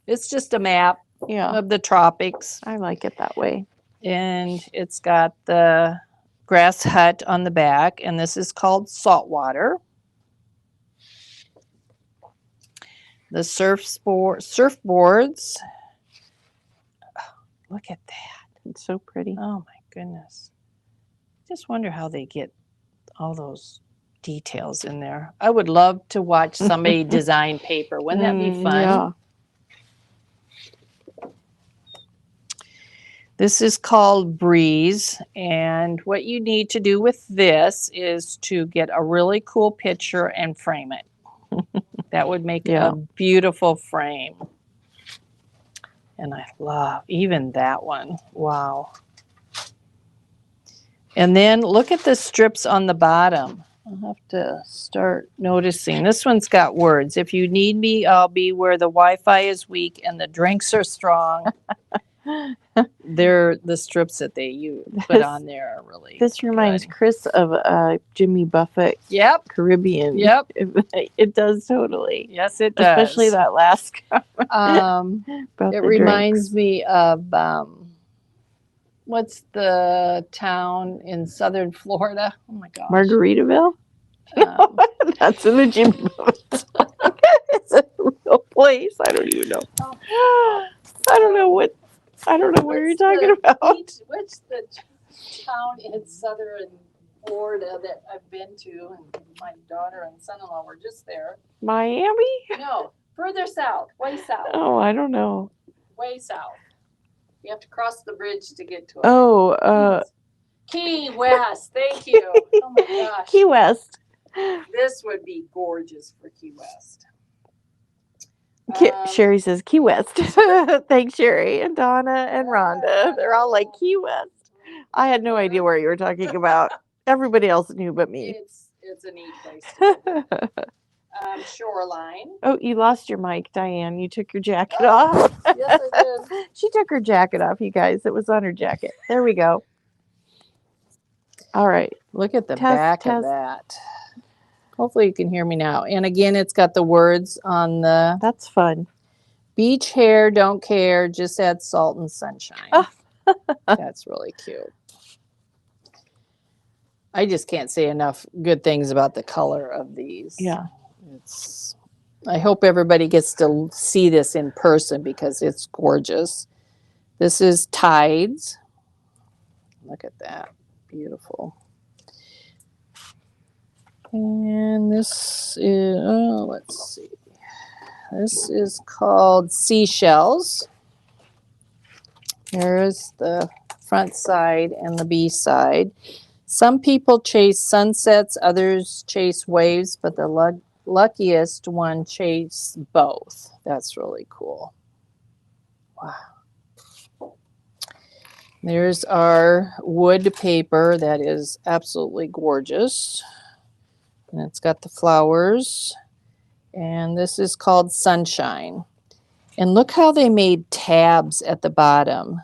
It's just a map Yeah. of the tropics, I like it that way. and it's got the grass hut on the back, and this is called saltwater. The surfboards. Oh, look at that. It's so pretty. Oh my goodness. Just wonder how they get all those details in there. I would love to watch somebody design paper. Wouldn't that be fun? Yeah. This is called Breeze, and what you need to do with this is to get a really cool picture and frame it. That would make Yeah. a beautiful frame. And I love even that one. Wow. And then look at the strips on the bottom. I'll have to start noticing. This one's got words. If you need me, I'll be where the Wi-Fi is weak and the drinks are strong. They're the strips that they put on there are really This reminds good. Chris of Jimmy Buffett. Yep. Caribbean. Yep. It does totally. Yes, it does. Especially that last comment. It reminds me of what's the town in southern Florida? Oh my gosh. Margaritaville? That's in the Jimmy Buffett. It's a real place. I don't even know. I don't know what you're talking about. What's the town in southern Florida that I've been to, and my daughter and son-in-law were just there. Miami? No, further south, way south. Oh, I don't know. Way south. You have to cross the bridge to get to it. Oh, Key West. Thank you. Oh my gosh. Key West. This would be gorgeous for Key West. Sherry says Key West. Thanks, Sherry and Donna and Rhonda. They're all like Key West. I had no idea where you were talking about. Everybody else knew but me. It's a neat place to go. Shoreline. Oh, you lost your mic, Diane. You took your jacket off. Yes, I did. She took her jacket off, you guys. It was on her jacket. There we go. All right. Look at the back of that. Hopefully you can hear me now. And again, it's got the words on the... That's fun. Beach hair, don't care, just add salt and sunshine. Oh. That's really cute. I just can't say enough good things about the color of these. Yeah. I hope everybody gets to see this in person because it's gorgeous. This is Tides. Look at that. Beautiful. And this is, let's see. This is called Seashells. Here's the front side and the B side. Some people chase sunsets, others chase waves, but the luckiest one chase both. That's really cool. Wow. There's our wood paper that is absolutely gorgeous. And it's got the flowers. And this is called Sunshine. And look how they made tabs at the bottom.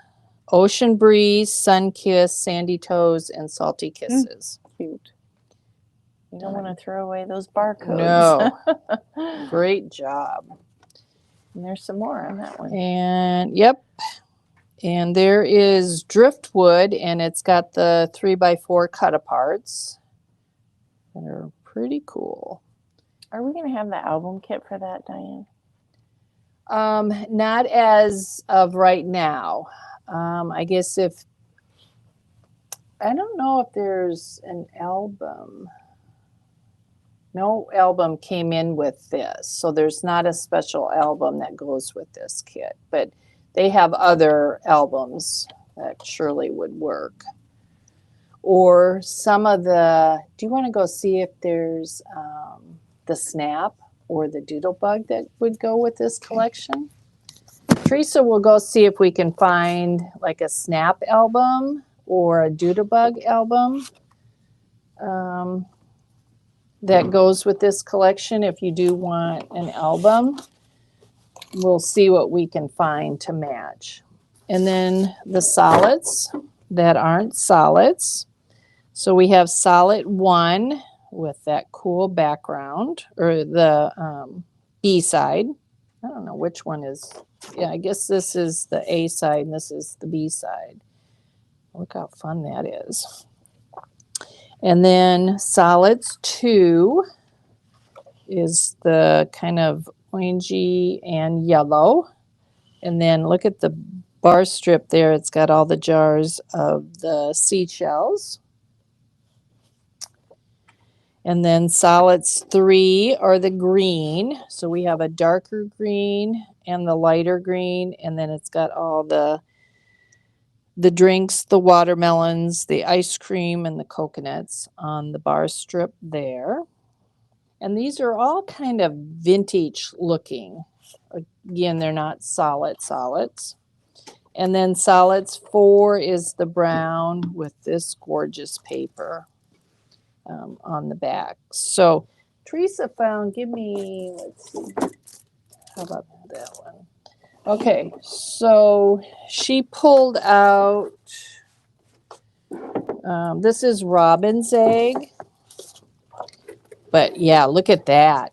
Ocean Breeze, Sun Kiss, Sandy Toes, and Salty Kisses. Cute. You don't want to throw away those barcodes. No. Great job. And there's some more on that one. And, yep. And there is driftwood, and it's got the 3x4 cut-aparts that are pretty cool. Are we going to have the album kit for that, Diane? Not as of right now. I guess I don't know if there's an album. No album came in with this, so there's not a special album that goes with this kit, but they have other albums that surely would work. Or some of do you want to go see if there's the Snap or the Doodlebug that would go with this collection? Teresa will go see if we can find like a Snap album or a Doodlebug album that goes with this collection. If you do want an album, we'll see what we can find to match. And then the solids that aren't solids. So we have solid 1 with that cool background, or the B side. I don't know which one is. Yeah, I guess this is the A side and this is the B side. Look how fun that is. And then solids 2 is the kind of orangey and yellow. And then look at the bar strip there. It's got all the jars of the seashells. And then solids 3 are the green. So we have a darker green and the lighter green. And then it's got all the drinks, the watermelons, the ice cream, and the coconuts on the bar strip there. And these are all kind of vintage looking. Again, they're not solids. And then solids 4 is the brown with this gorgeous paper on the back. So Teresa found, let's see, how about that one? Okay, so she pulled out, this is robin's egg. But yeah, look at that.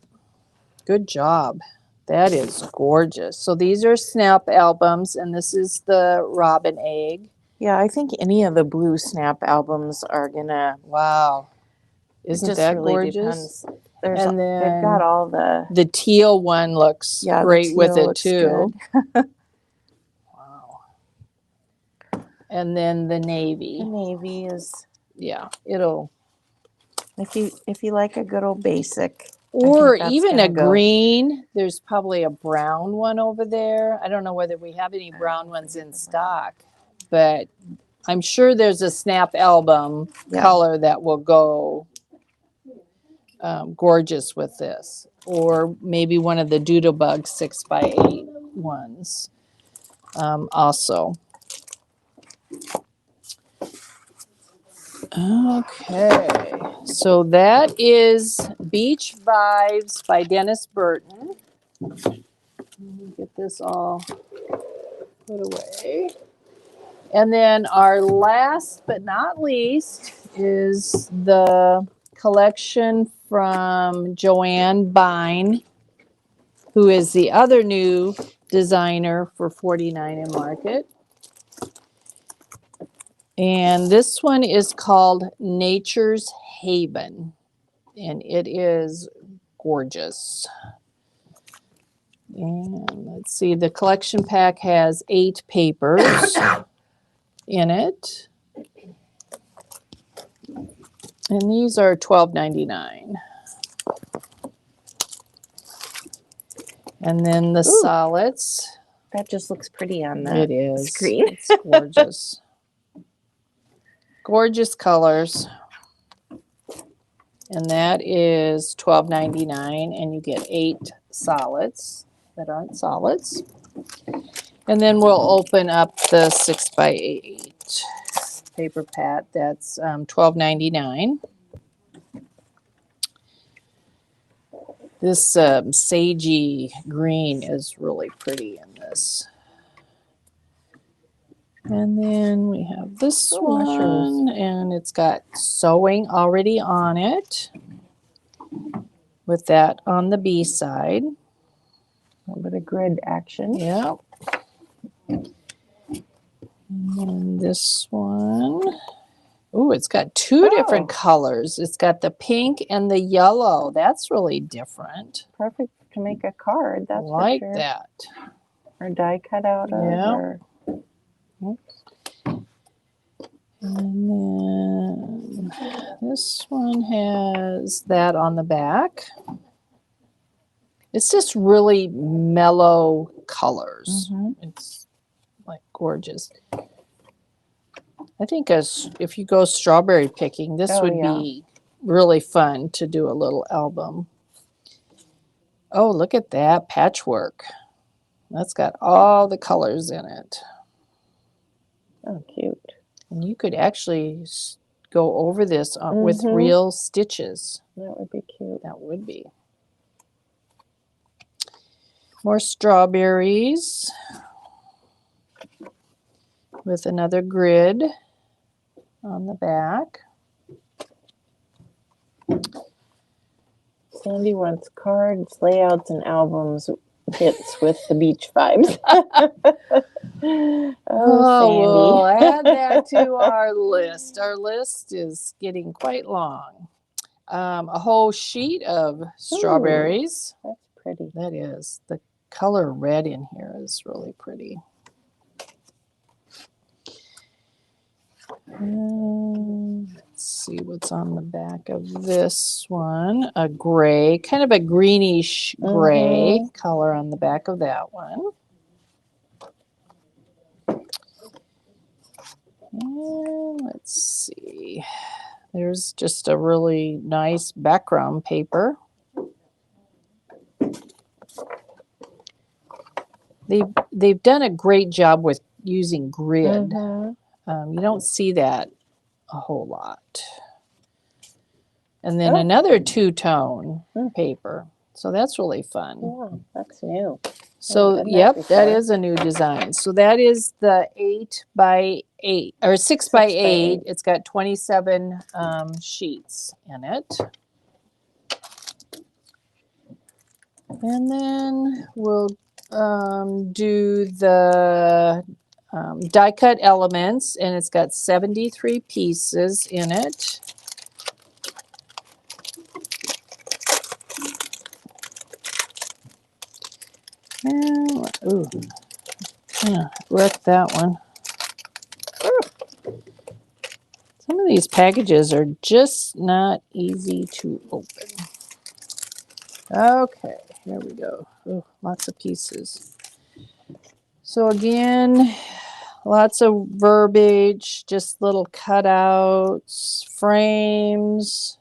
Good job. That is gorgeous. So these are snap albums, and this is the robin egg. Yeah, I think any of the blue snap albums are gonna. Wow. Isn't that really gorgeous? Depends. And then they've got all the teal one looks great with it too. Wow. And then the navy. The navy is, yeah, if you like a good old basic. Or even a green. There's probably a brown one over there. I don't know whether we have any brown ones in stock, but I'm sure there's a snap album color that will go gorgeous with this. Or maybe one of the Doodlebug 6x8 ones also. Okay, so that is Beach Vibes by Dennis Burton. Let me get this all put away. And then our last but not least is the collection from Joanne Bine, who is the other new designer for 49 and Market. And this one is called Nature's Haven, and it is gorgeous. And let's see, the collection pack has 8 papers in it. And these are $12.99. And then the solids. That just looks pretty on the screen. It's gorgeous. Gorgeous colors. And that is $12.99, and you get 8 solids that aren't solids. And then we'll open up the 6x8 paper pat. That's $12.99. This sagey green is really pretty in this. And then we have this one, mushrooms. And it's got sewing already on it with that on the B side. A little bit of grid action. Yeah. And then this one. Oh, it's got 2 different colors. It's got the pink and the yellow. That's really different. Perfect to make a card. That's like for sure. that. Or die cut out of. Yeah. And then this one has that on the back. It's just really mellow colors. It's like gorgeous. I think if you go strawberry picking, this would be really fun to do a little album. Oh, look at that patchwork. That's got all the colors in it. Oh, cute. And you could actually go over this with real stitches. That would be cute. That would be. More strawberries with another grid on the back. Sandy wants cards, layouts, and albums hits with the beach vibes. Sandy. We'll add that to our list. Our list is getting quite long. A whole sheet of strawberries. Ooh, that's pretty. That is. The color red in here is really pretty. Let's see what's on the back of this one. A gray, kind of a greenish gray color on the back of that one. And let's see. There's just a really nice background paper. They've done a great job with using grid. Mm-hmm. You don't see that a whole lot. And then Oh. another two-tone Mm. paper. So that's really fun. Yeah, that's new. So, done that yep, that before. is a new design. So that is the 8 by 8 or 6 by 8. It's got 27 sheets in it. And then we'll do the die cut elements, and it's got 73 pieces in it. Ooh, yeah, wrecked that one. Some of these packages are just not easy to open. Okay, here we go. Ooh, lots of pieces. So again, lots of verbiage, just little cutouts, frames,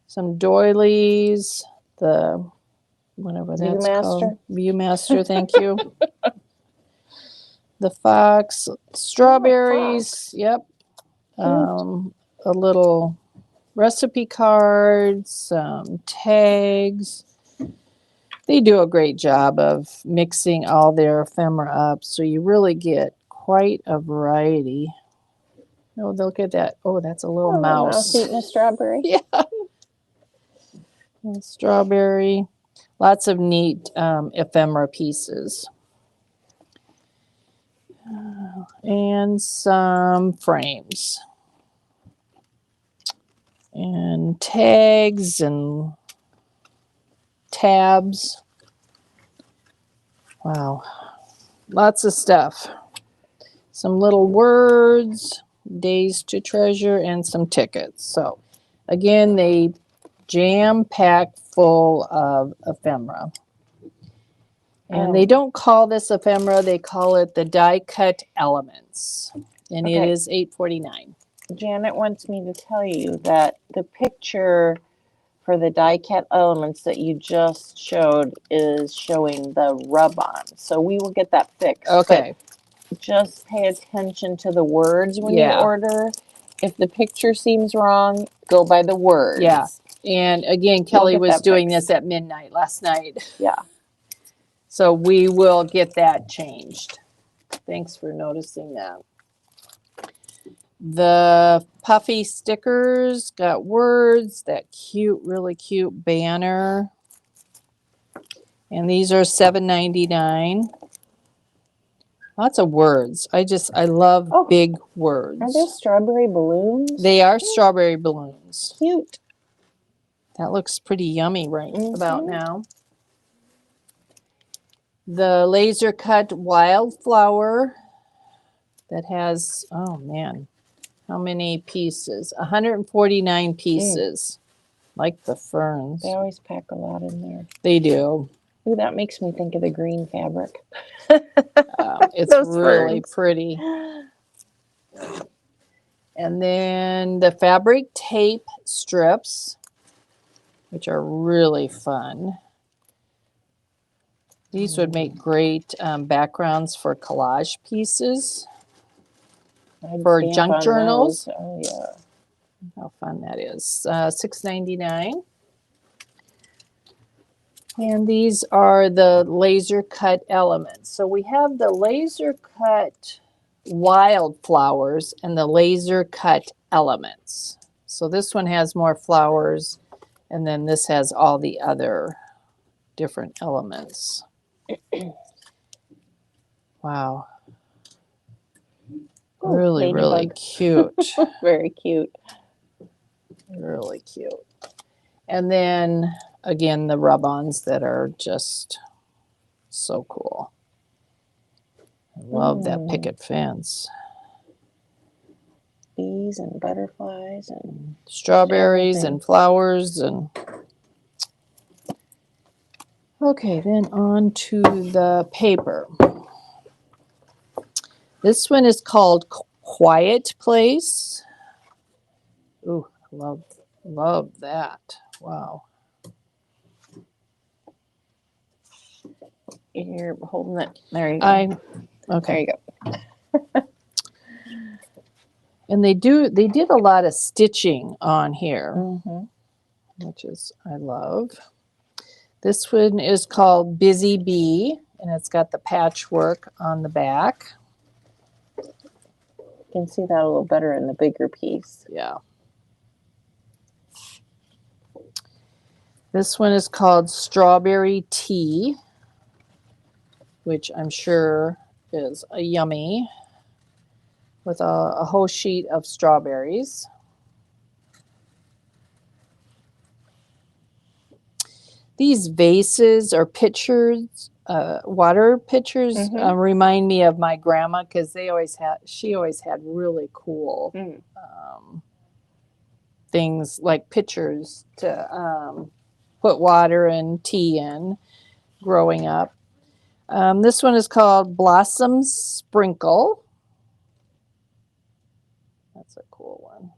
some doilies, the whatever that's called. Viewmaster, thank you. The fox, strawberries, yep. A little recipe cards, tags. They do a great job of mixing all their ephemera up, so you really get quite a variety. Oh, look at that. Oh, that's a little mouse. Eating a strawberry. Yeah. And strawberry. Lots of neat ephemera pieces. And some frames. And tags and tabs. Wow. Lots of stuff. Some little words, days to treasure, and some tickets. So again, they jam-packed full of ephemera. And they don't call this ephemera, they call it the die-cut elements. And it is $8.49. Janet wants me to tell you that the picture for the die-cut elements that you just showed is showing the rub-on. So we will get that fixed. Okay. But just pay attention to the words when you order. If the picture seems wrong, go by the words. Yeah. And again, Kelly was doing this at midnight last night. Yeah. So we will get that changed. Thanks for noticing that. The puffy stickers got words, that cute, really cute banner. And these are $7.99. Lots of words. I love big words. Are there strawberry balloons? They are strawberry balloons. Cute. That looks pretty yummy right about now. The laser cut wildflower that has, oh man, how many pieces? 149 pieces. Like the ferns. They always pack a lot in there. They do. Ooh, that makes me think of the green fabric. It's really pretty. And then the fabric tape strips, which are really fun. These would make great backgrounds for collage pieces. For junk journals. Oh, yeah. How fun that is. $6.99. And these are the laser cut elements. So we have the laser cut wildflowers and the laser cut elements. So this one has more flowers, and then this has all the other different elements. Wow. Really, really cute. Very cute. Really cute. And then, again, the rub-ons that are just so cool. I love that picket fence. Bees and butterflies and strawberries and flowers and okay, then on to the paper. This one is called Quiet Place. Ooh, love that. Wow. You're holding it. There you go. Okay. There you go. And they did a lot of stitching on here, which is, I love. This one is called Busy Bee, and it's got the patchwork on the back. You can see that a little better in the bigger piece. Yeah. This one is called Strawberry Tea, which I'm sure is a yummy, with a whole sheet of strawberries. These vases or pitchers, water pitchers, remind me of my grandma because she always had really cool things like pitchers to put water and tea in growing up. This one is called Blossom Sprinkle. That's a cool one.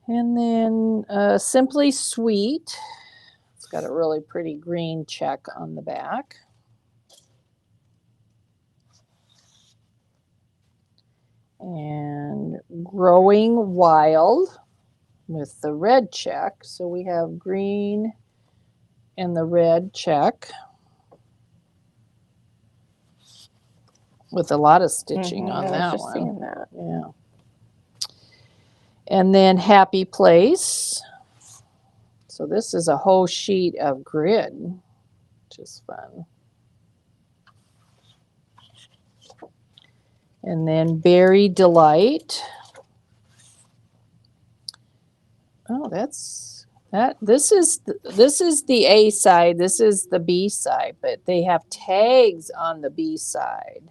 And then Simply Sweet. It's got a really pretty green check on the back. And Growing Wild with the red check. So we have green and the red check with a lot of stitching on that one. Seeing that. Yeah. And then Happy Place. So this is a whole sheet of grid, which is fun. And then Berry Delight. Oh, that's that. This is the A side. This is the B side, but they have tags on the B side.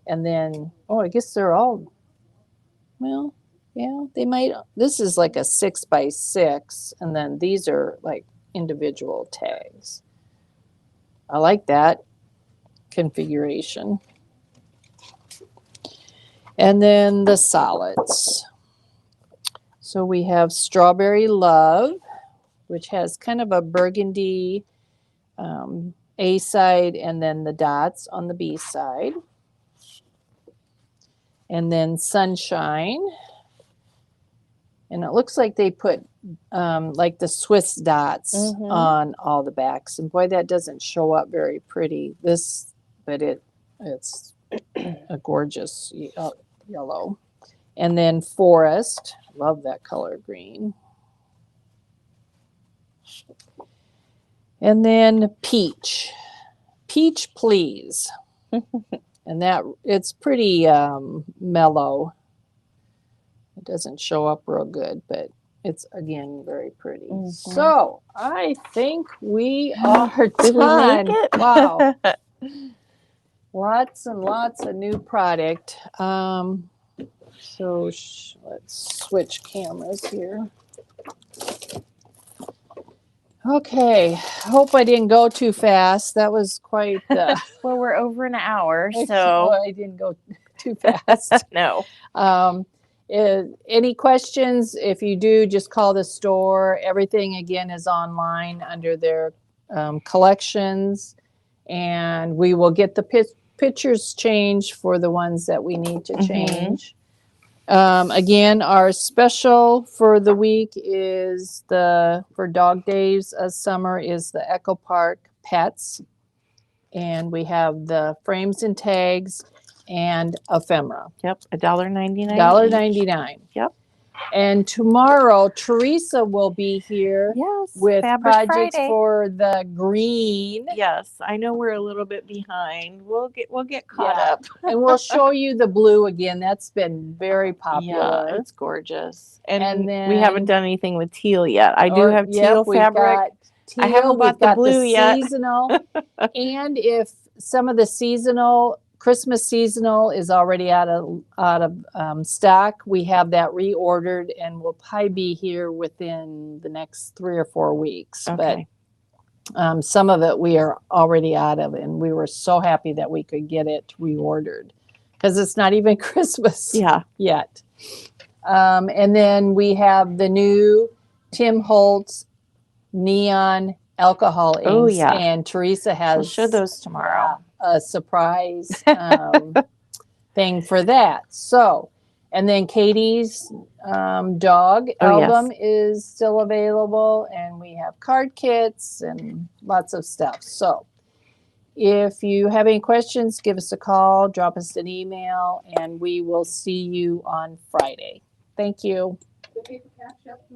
And then, oh, I guess they're all, well, yeah, they might. This is like a 6x6, and then these are like individual tags. I like that configuration. And then the solids. So we have Strawberry Love, which has kind of a burgundy A side, and then the dots on the B side. And then Sunshine. And it looks like they put like the Swiss dots on all the backs. And boy, that doesn't show up very pretty. But it's a gorgeous yellow. And then Forest. Love that color green. And then Peach. Peach, Please. And that it's pretty mellow. It doesn't show up real good, but it's, again, very pretty. So I think we are Did done. we make it? Wow. Lots and lots of new product. So let's switch cameras here. Okay. Hope I didn't go too fast. That was quite... well, we're over an hour, so so... I didn't go too fast. No. Any questions? If you do, just call the store. Everything, again, is online under their collections. And we will get the pictures changed for the ones that we need to change. Again, our special for the week is for Dog Days of Summer is the Echo Park Pets. And we have the frames and tags and ephemera. Yep, $1.99. $1.99. Yep. And tomorrow, Teresa will be here with Fabric projects Friday. for the green. Yes, I know we're a little bit behind. We'll get caught up. And we'll show you the blue again. That's been very popular. Yeah, it's gorgeous. And then we haven't done anything with teal yet. I do have teal fabric. Teal, I haven't bought the blue yet. Seasonal. And if some of the seasonal, Christmas seasonal is already out of stock, we have that reordered and will probably be here within the next 3 or 4 weeks. Okay. But some of it we are already out of, and we were so happy that we could get it reordered because it's not even Christmas yet. And then we have the new Tim Holtz neon alcohol inks, and Teresa has we'll show those tomorrow. A surprise thing for that. So, and then Katie's dog Oh, yes. album is still available, and we have card kits and lots of stuff. So, if you have any questions, give us a call, drop us an email, and we will see you on Friday. Thank you. The paper cash, yep.